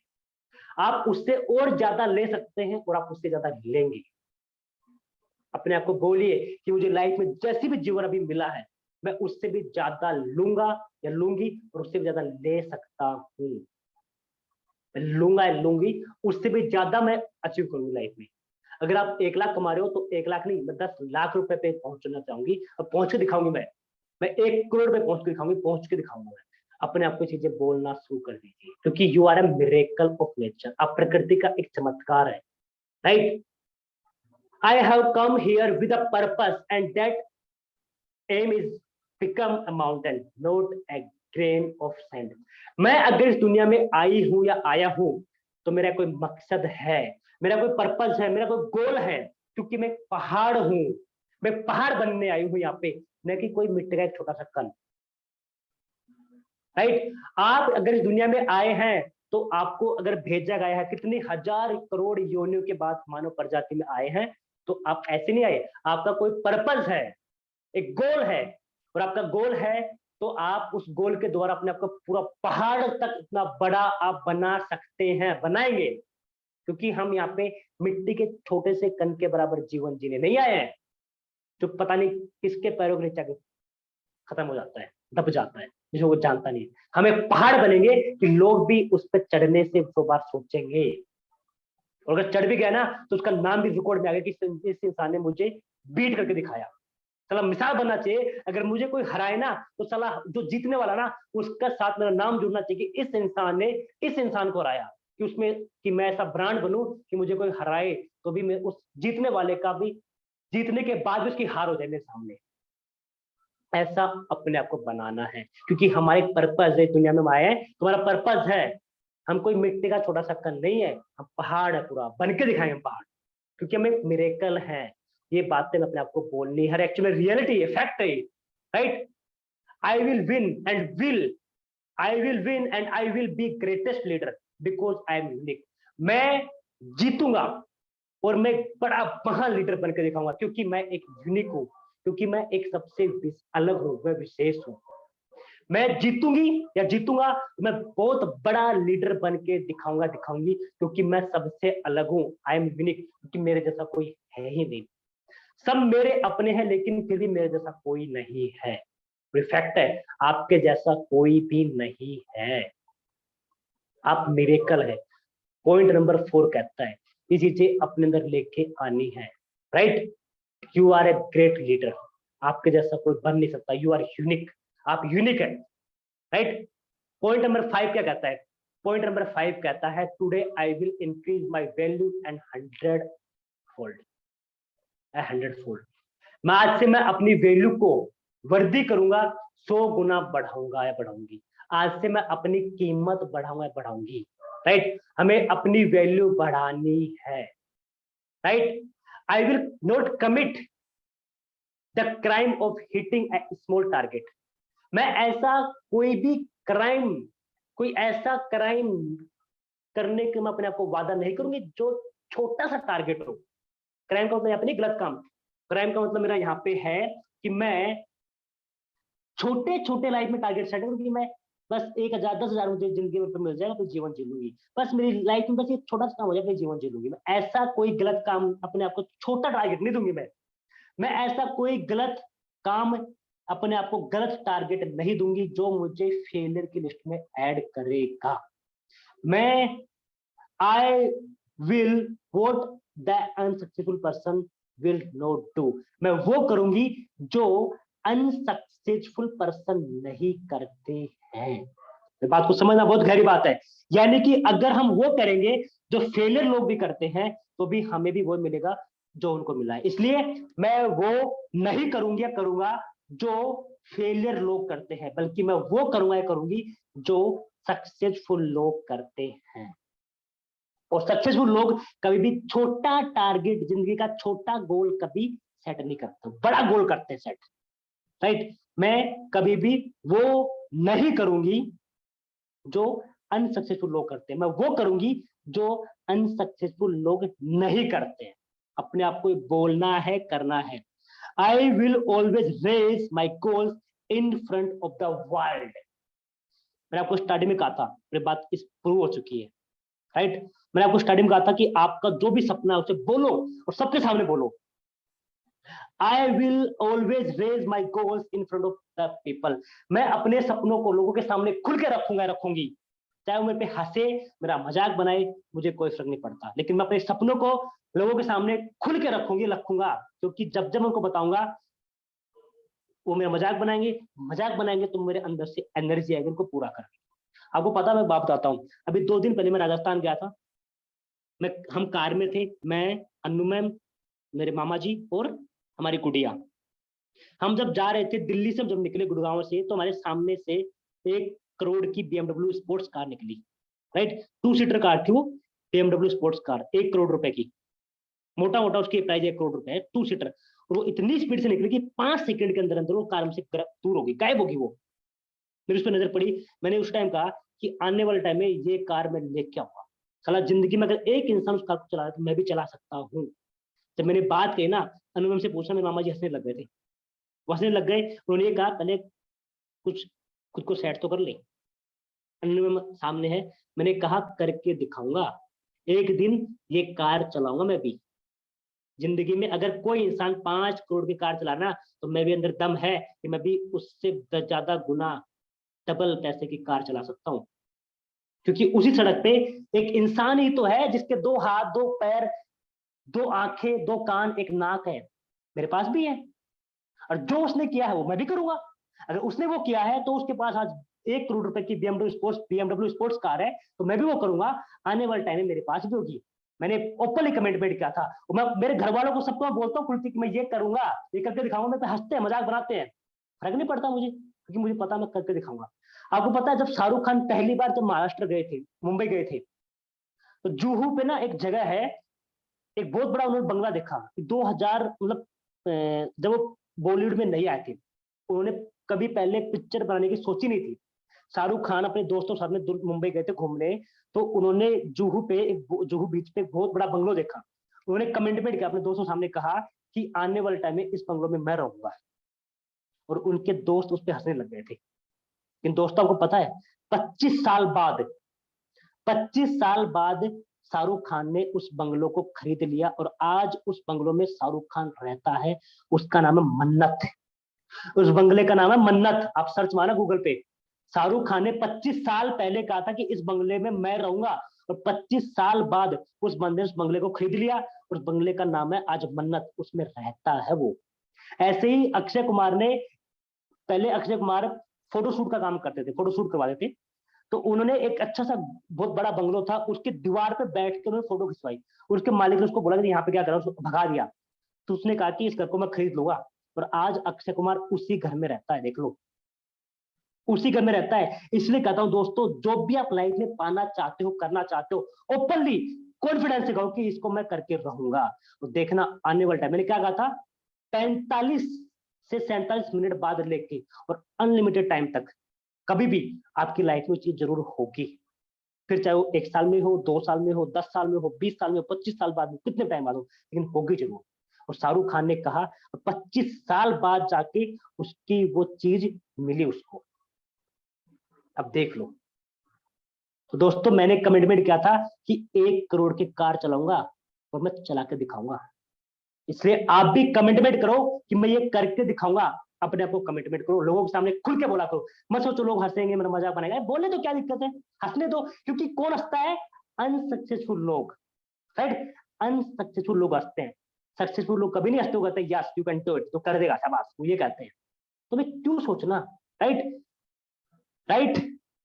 आप उससे और ज्यादा ले सकते हैं, और आप उससे ज्यादा लेंगे। अपने आप को बोलिए कि मुझे लाइफ में जैसी भी जीवन अभी मिला है, मैं उससे भी ज्यादा लूंगा या लूंगी, और उससे भी ज्यादा ले सकता हूँ, लूंगा या लूंगी, उससे भी ज्यादा मैं अचीव करूंगी लाइफ में। अगर आप 1 लाख कमा रहे हो, तो 1 लाख नहीं, मैं 10 लाख रुपए पे पहुंचना चाहूंगी, और पहुंच के दिखाऊंगी। मैं 1 करोड़ पे पहुंच के दिखाऊंगी, पहुंच के दिखाऊंगा। मैं अपने आप को चीजें बोलना शुरू कर दीजिए, क्योंकि you are a miracle of nature, आप प्रकृति का एक चमत्कार है, right. I have come here with a purpose, and that aim is become a mountain, not a grain of sand. मैं अगर इस दुनिया में आई हूं या आया हूं, तो मेरा कोई मकसद है, मेरा कोई पर्पस है, मेरा कोई गोल है, क्योंकि मैं पहाड़ हूं, मैं पहाड़ बनने आई हूं यहाँ पे, न कि कोई मिट्टी का एक छोटा सा कण, राइट। आप अगर इस दुनिया में आए हैं, तो आपको अगर भेजा गया है, कितनी हजार करोड़ योनियों के बाद मानव प्रजाति में आए हैं, तो आप ऐसे नहीं आए, आपका कोई पर्पस है, एक गोल है, और आपका गोल है, तो आप उस गोल के द्वारा अपने आप को पूरा पहाड़ तक इतना बड़ा आप बना सकते हैं, बनाएंगे, क्योंकि हम यहाँ पे मिट्टी के छोटे से कण के बराबर जीवन जीने नहीं आए हैं, जो पता नहीं किसके पैरों के नीचे खत्म हो जाता है, दब जाता है, जिसे वो जानता नहीं है। हम एक पहाड़ बनेंगे कि लोग भी उस पर चढ़ने से 100 बार सोचेंगे, और अगर चढ़ भी गया ना, तो उसका नाम भी रिकॉर्ड में आ गया कि इस इंसान ने मुझे बीट करके दिखाया। साला मिसाल बनना चाहिए, अगर मुझे कोई हराए ना, तो साला जो जीतने वाला ना, उसका साथ मेरा नाम जुड़ना चाहिए कि इस इंसान ने इस इंसान को हराया, कि उसमें कि मैं ऐसा ब्रांड बनूं कि मुझे कोई हराए तो भी मैं उस जीतने वाले का भी, जीतने के बाद भी उसकी हार हो जाए मेरे सामने। ऐसा अपने आप को बनाना है, क्योंकि हमारे पर्पस है, दुनिया में आए हैं, तुम्हारा पर्पस है, हम कोई मिट्टी का छोटा सा कण नहीं है, हम पहाड़ है, पूरा बन के दिखाएंगे पहाड़, क्योंकि हम एक मिरेकल है। ये बातें अपने आप को बोलनी है, एक्चुअली रियलिटी है, फैक्ट है, right. I will win and I will be greatest leader because I am unique. मैं जीतूंगा और मैं बड़ा महान लीडर बनकर दिखाऊंगा, क्योंकि मैं एक यूनिक हूं, क्योंकि मैं एक सबसे अलग हूं, मैं विशेष हूं। मैं जीतूंगी या जीतूंगा, मैं बहुत बड़ा लीडर बन के दिखाऊंगी, क्योंकि मैं सबसे अलग हूं, आई एम यूनिक, क्योंकि मेरे जैसा कोई है ही नहीं। सब मेरे अपने हैं, लेकिन फिर भी मेरे जैसा कोई नहीं है। फैक्ट है, आपके जैसा कोई भी नहीं है, आप मिरेकल है। पॉइंट नंबर 4 कहता है ये चीजें अपने अंदर लेके आनी है, right. You are a great leader, आपके जैसा कोई बन नहीं सकता, यू आर यूनिक, आप यूनिक है, राइट। पॉइंट नंबर 5 क्या कहता है? पॉइंट नंबर 5 कहता है today I will increase my value and 100 fold, 100 fold. मैं आज से मैं अपनी वैल्यू को वृद्धि करूंगा, 100 गुना बढ़ाऊंगा या बढ़ाऊंगी। आज से मैं अपनी कीमत बढ़ाऊंगा या बढ़ाऊंगी, राइट। हमें अपनी वैल्यू बढ़ानी है, right. I will not commit the crime of hitting a small target. मैं ऐसा कोई भी क्राइम, कोई ऐसा क्राइम करने के मैं अपने आप को वादा नहीं करूंगी जो छोटा सा टारगेट हो। क्राइम का मतलब यहाँ पे नहीं गलत काम, क्राइम का मतलब मेरा यहाँ पे है कि मैं छोटे छोटे लाइफ में टारगेट सेट करूँ कि मैं बस 1000 10,000 मुझे जिंदगी में मिल जाएगा तो जीवन जी लूंगी, बस मेरी लाइफ में बस एक छोटा सा काम हो जाए फिर जीवन जी लूंगी। मैं ऐसा कोई गलत काम अपने आप को छोटा टारगेट नहीं दूंगी। मैं ऐसा कोई गलत काम अपने आप को गलत टारगेट नहीं दूंगी जो मुझे फेलियर की लिस्ट में ऐड करेगा। मैं I will what the unsuccessful person will not do. मैं वो करूंगी जो अनसक्सेसफुल पर्सन नहीं करते हैं। बात को समझना बहुत गहरी बात है। यानी कि अगर हम वो करेंगे जो फेलियर लोग भी करते हैं तो भी हमें भी वो मिलेगा जो उनको मिला है। इसलिए मैं वो नहीं करूंगी या करूंगा जो फेलियर लोग करते हैं, बल्कि मैं वो करूंगा या करूंगी जो सक्सेसफुल लोग करते हैं। और सक्सेसफुल लोग कभी भी छोटा टारगेट, जिंदगी का छोटा गोल कभी सेट नहीं करते, बड़ा गोल करते हैं सेट, राइट। मैं कभी भी वो नहीं करूंगी जो अनसक्सेसफुल लोग करते हैं, मैं वो करूंगी जो अनसक्सेसफुल लोग नहीं करते हैं। अपने आप को बोलना है, करना है। I will always raise my goals in front of the world. मैंने आपको स्टार्टिंग में कहा था, मेरी बात इस प्रूव हो चुकी है, राइट। मैंने आपको स्टार्टिंग में कहा था कि आपका जो भी सपना है उसे बोलो और सबके सामने बोलो। I will always raise my goals in front of the people. मैं अपने सपनों को लोगों के सामने खुल के रखूंगा, रखूंगी। चाहे वो मेरे पे हंसे, मेरा मजाक बनाए, मुझे कोई फर्क नहीं पड़ता, लेकिन मैं अपने सपनों को लोगों के सामने खुल के रखूंगी, रखूंगा। क्योंकि जब जब मैं उनको बताऊंगा वो मेरा मजाक बनाएंगे तो मेरे अंदर से एनर्जी आएगी उनको पूरा करने। आपको पता, मैं बात बताता हूँ। अभी 2 दिन पहले मैं राजस्थान गया था। हम कार में थे, मैं, अन्नू मैम, मेरे मामा जी और हमारी गुड़िया। हम जब जा रहे थे दिल्ली से, जब निकले गुड़गांव से, तो हमारे सामने से 1 करोड़ की BMW स्पोर्ट्स कार निकली, राइट। 2 सीटर कार थी वो, BMW स्पोर्ट्स कार, 1 करोड़ रुपए की। मोटा मोटा उसकी प्राइस 1 करोड़ रुपए है, 2 सीटर। और वो इतनी स्पीड से निकली कि 5 सेकंड के अंदर अंदर वो कार हमसे दूर होगी, गायब होगी वो। मेरी उस पर नजर पड़ी। मैंने उस टाइम कहा कि आने वाले टाइम में ये कार मैं लेके आऊंगा। साला जिंदगी में अगर एक इंसान उस कार को चला रहा है तो मैं भी चला सकता हूँ। जब मैंने बात कही ना, अनुपम से पूछा, मेरे मामा जी हंसने लग गए थे। वो हंसने लग गए। उन्होंने ये कहा पहले कुछ खुद को सेट तो कर ले। अनुपम सामने है। मैंने कहा करके दिखाऊंगा, एक दिन ये कार चलाऊंगा मैं भी। जिंदगी में अगर कोई इंसान 5 करोड़ की कार चलाना, तो मैं भी अंदर दम है कि मैं भी उससे ज्यादा गुना, डबल पैसे की कार चला सकता हूँ। क्योंकि उसी सड़क पे एक इंसान ही तो है जिसके 2 हाथ, 2 पैर, 2 आंखें, 2 कान, 1 नाक है। मेरे पास भी है। और जो उसने किया है वो मैं भी करूंगा। अगर उसने वो किया है तो उसके पास आज 1 करोड़ रुपए की BMW स्पोर्ट्स कार है, तो मैं भी वो करूंगा। आने वाले टाइम में मेरे पास भी होगी। मैंने ओपनली कमिटमेंट किया था। और मैं मेरे घर वालों को सबको बोलता हूँ खुलती कि मैं ये करूंगा, ये करके दिखाऊंगा। मैं पे हंसते हैं, मजाक बनाते हैं, फर्क नहीं पड़ता मुझे, क्योंकि मुझे पता मैं करके दिखाऊंगा। आपको पता है, जब शाहरुख खान पहली बार जब महाराष्ट्र गए थे, मुंबई गए थे, तो जुहू पे ना एक जगह है, एक बहुत बड़ा उन्होंने बंगला देखा। 2000 मतलब जब वो बॉलीवुड में नहीं आए थे, उन्होंने कभी पहले पिक्चर बनाने की सोची नहीं थी। शाहरुख खान अपने दोस्तों के साथ में मुंबई गए थे घूमने, तो उन्होंने जुहू बीच पे एक बहुत बड़ा बंगलो देखा। उन्होंने कमिटमेंट किया, अपने दोस्तों के सामने कहा कि आने वाले टाइम में इस बंगलो में मैं रहूंगा। और उनके दोस्त उस पर हंसने लग गए थे। इन दोस्तों को पता है, 25 साल बाद शाहरुख खान ने उस बंगलो को खरीद लिया और आज उस बंगलो में शाहरुख खान रहता है। उसका नाम है मन्नत। उस बंगले का नाम है मन्नत। आप सर्च मारना गूगल पे। शाहरुख खान ने 25 साल पहले कहा था कि इस बंगले में मैं रहूंगा, और 25 साल बाद उस बंदे ने उस बंगले को खरीद लिया। उस बंगले का नाम है आज मन्नत, उसमें रहता है वो। ऐसे ही अक्षय कुमार ने, पहले अक्षय कुमार फोटोशूट का काम करते थे, फोटोशूट करवाते थे, तो उन्होंने एक अच्छा सा बहुत बड़ा बंगलो था, उसके दीवार पे बैठ के उन्होंने फोटो खिंचवाई। उसके मालिक ने उसको बोला कि यहाँ पे क्या कर रहा है, उसको भगा दिया। तो उसने कहा कि इस घर को मैं खरीद लूंगा, और आज अक्षय कुमार उसी घर में रहता है, देख लो, उसी घर में रहता है। इसलिए कहता हूं दोस्तों, जो भी आप लाइफ में पाना चाहते हो, करना चाहते हो, ओपनली कॉन्फिडेंस से कहो कि इसको मैं करके रहूंगा। तो देखना आने वाले टाइम, मैंने क्या कहा था, 45 से 47 मिनट बाद लेके और अनलिमिटेड टाइम तक कभी भी आपकी लाइफ में चीज जरूर होगी। फिर चाहे वो 1 साल में हो, 2 साल में हो, 10 साल में हो, 20 साल में हो, 25 साल बाद में, कितने टाइम बाद हो, लेकिन होगी जरूर। और शाहरुख खान ने कहा 25 साल बाद जाके उसकी वो चीज मिली उसको। अब देख लो। तो दोस्तों मैंने कमिटमेंट किया था कि 1 करोड़ की कार चलाऊंगा और मैं चला के दिखाऊंगा। इसलिए आप भी कमिटमेंट करो कि मैं ये करके दिखाऊंगा। अपने आप को कमिटमेंट करो, लोगों के सामने खुल के बोला करो। मत सोचो लोग हंसेंगे, मेरा मजाक बनाएगा, बोलने तो क्या दिक्कत है, हंसने दो। क्योंकि कौन हंसता है, अनसक्सेसफुल लोग, राइट। अनसक्सेसफुल लोग हंसते हैं, सक्सेसफुल लोग कभी नहीं हंसते, कहते हैं yes you can do it, तो कर देगा शाबाश, वो ये कहते हैं। तो मैं क्यों सोचना, right right.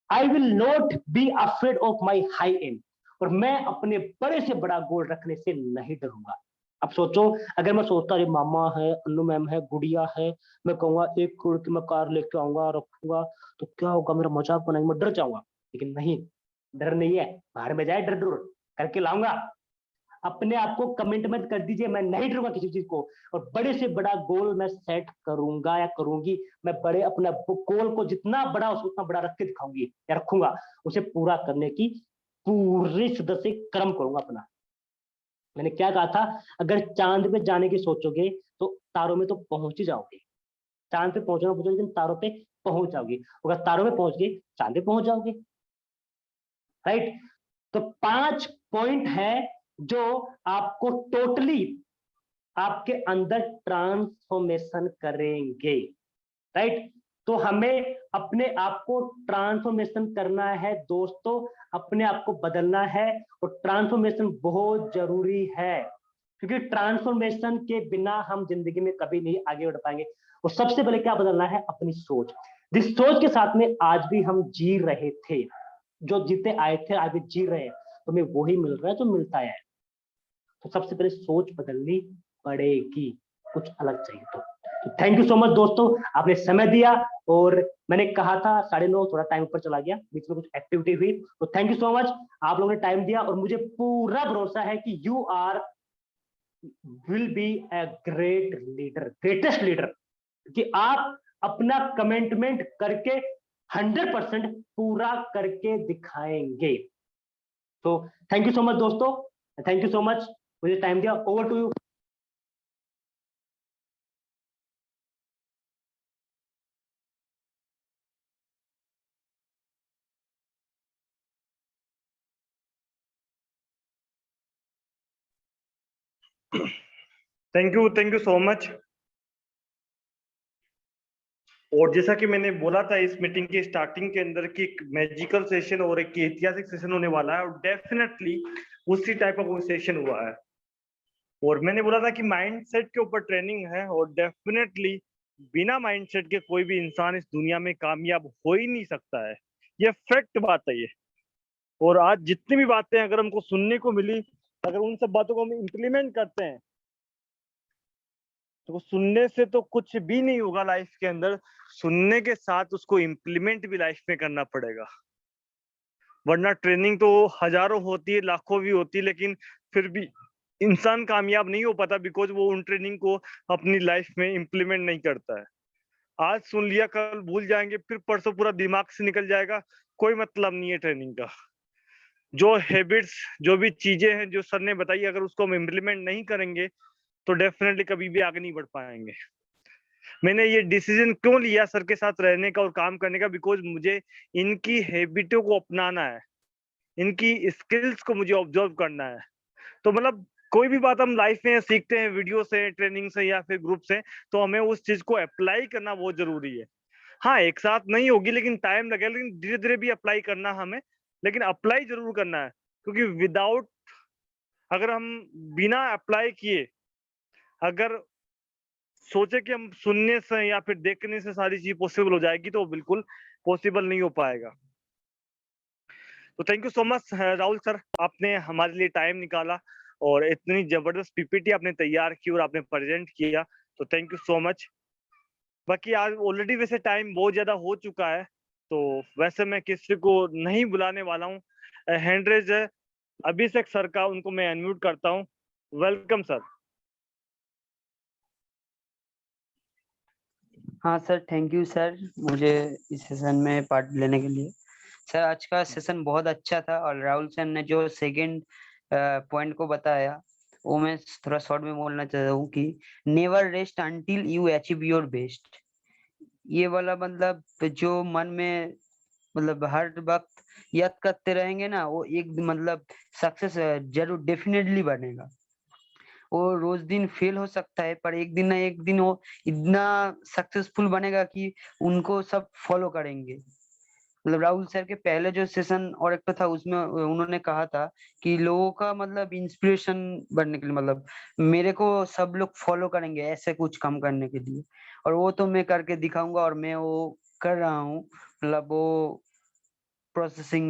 I will not be afraid of my high aim, और मैं अपने बड़े से बड़ा गोल रखने से नहीं डरूंगा। अब सोचो, अगर मैं सोचता अरे मामा है, अन्नू मैम है, गुड़िया है, मैं कहूंगा 1 करोड़ की मैं कार लेके आऊंगा, रखूंगा, तो क्या होगा, मेरा मजाक बनाएंगे, मैं डर जाऊंगा। लेकिन नहीं, डर नहीं है, बाहर में जाए, डर डर करके लाऊंगा। अपने आप को कमिटमेंट कर दीजिए, मैं नहीं डरूंगा किसी चीज को, और बड़े से बड़ा गोल मैं सेट करूंगा या करूंगी। मैं बड़े अपना गोल को जितना बड़ा हो उतना बड़ा रख के दिखाऊंगी या रखूंगा, उसे पूरा करने की पूरी शिद्दत से कर्म करूंगा अपना। मैंने क्या कहा था, अगर चांद पे जाने की सोचोगे तो तारों में तो पहुंच ही जाओगे। चांद पे पहुंचना पूछो, लेकिन तारों पे पहुंच जाओगे। अगर तारों में पहुंच गए, चांद पे पहुंच जाओगे, राइट। तो 5 पॉइंट है जो आपको टोटली आपके अंदर ट्रांसफॉर्मेशन करेंगे, राइट। तो हमें अपने आप को ट्रांसफॉर्मेशन करना है दोस्तों, अपने आप को बदलना है, और ट्रांसफॉर्मेशन बहुत जरूरी है, क्योंकि ट्रांसफॉर्मेशन के बिना हम जिंदगी में कभी नहीं आगे बढ़ पाएंगे। और सबसे पहले क्या बदलना है, अपनी सोच। जिस सोच के साथ में आज भी हम जी रहे थे, जो जीते आए थे आज भी जी रहे हैं, तो हमें वही मिल रहा है जो मिलता है। तो सबसे पहले सोच बदलनी पड़ेगी, कुछ अलग चाहिए तो थैंक यू सो मच दोस्तों, आपने समय दिया। और मैंने कहा था 9:30, थोड़ा टाइम ऊपर चला गया, बीच में कुछ एक्टिविटी हुई, तो थैंक यू सो मच, आप लोगों ने टाइम दिया। और मुझे पूरा भरोसा है कि you are will be a great leader, greatest leader, कि आप अपना कमिटमेंट करके 100% पूरा करके दिखाएंगे। तो थैंक यू सो मच दोस्तों, थैंक यू सो मच, मुझे टाइम दिया। Over to you. Thank you so much. और जैसा कि मैंने बोला था इस मीटिंग के स्टार्टिंग के अंदर कि एक मैजिकल सेशन और एक ऐतिहासिक सेशन होने वाला है, और डेफिनेटली उसी टाइप का कोई सेशन हुआ है। और मैंने बोला था कि माइंडसेट के ऊपर ट्रेनिंग है, और डेफिनेटली बिना माइंडसेट के कोई भी इंसान इस दुनिया में कामयाब हो ही नहीं सकता है, ये फैक्ट बात है ये। और आज जितनी भी बातें अगर हमको सुनने को मिली, अगर उन सब बातों को हम इम्प्लीमेंट करते हैं, तो सुनने से तो कुछ भी नहीं होगा लाइफ के अंदर, सुनने के साथ उसको इम्प्लीमेंट भी लाइफ में करना पड़ेगा। वरना ट्रेनिंग तो हजारों होती है, लाखों भी होती है, लेकिन फिर भी इंसान कामयाब नहीं हो पाता, बिकॉज वो उन ट्रेनिंग को अपनी लाइफ में इम्प्लीमेंट नहीं करता है। आज सुन लिया, कल भूल जाएंगे, फिर परसों पूरा दिमाग से निकल जाएगा, कोई मतलब नहीं है ट्रेनिंग का। जो हैबिट्स, जो भी चीजें हैं जो सर ने बताई, अगर उसको हम इम्प्लीमेंट नहीं करेंगे तो डेफिनेटली कभी भी आगे नहीं बढ़ पाएंगे। मैंने ये डिसीजन क्यों लिया सर के साथ रहने का और काम करने का, बिकॉज मुझे इनकी हैबिटों को अपनाना है, इनकी स्किल्स को मुझे ऑब्जर्व करना है। तो मतलब कोई भी बात हम लाइफ में सीखते हैं, वीडियो से, ट्रेनिंग से या फिर ग्रुप से, तो हमें उस चीज को अप्लाई करना बहुत जरूरी है। हाँ, एक साथ नहीं होगी, लेकिन टाइम लगेगा, लेकिन धीरे धीरे भी अप्लाई करना हमें, लेकिन अप्लाई जरूर करना है। क्योंकि विदाउट, अगर हम बिना अप्लाई किए अगर सोचे कि हम सुनने से या फिर देखने से सारी चीज पॉसिबल हो जाएगी, तो बिल्कुल पॉसिबल नहीं हो पाएगा। तो thank you so much Rahul sir, आपने हमारे लिए टाइम निकाला और इतनी जबरदस्त पीपीटी आपने तैयार की और आपने प्रेजेंट किया, तो थैंक यू सो मच। बाकी आज ऑलरेडी वैसे टाइम बहुत ज्यादा हो चुका है, तो वैसे मैं किसी को नहीं बुलाने वाला हूँ। हैंड रेज है अभिषेक सर का, उनको मैं अनम्यूट करता हूँ। Welcome sir. हाँ सर, थैंक यू सर मुझे इस सेशन में पार्ट लेने के लिए। सर आज का सेशन बहुत अच्छा था और राहुल सर ने जो सेकंड पॉइंट को बताया वो मैं थोड़ा शॉर्ट में बोलना चाहता हूँ कि never rest until you achieve your best. ये वाला मतलब जो मन में मतलब हर वक्त याद करते रहेंगे ना, वो एक मतलब सक्सेस जरूर डेफिनेटली बनेगा। वो रोज दिन फेल हो सकता है पर एक दिन ना एक दिन वो इतना सक्सेसफुल बनेगा कि उनको सब फॉलो करेंगे। मतलब राहुल सर के पहले जो सेशन और एक तो था उसमें उन्होंने कहा था कि लोगों का मतलब इंस्पिरेशन बनने के लिए मतलब मेरे को सब लोग फॉलो करेंगे ऐसे कुछ काम करने के लिए, और वो तो मैं करके दिखाऊंगा और मैं वो कर रहा हूँ। मतलब वो प्रोसेसिंग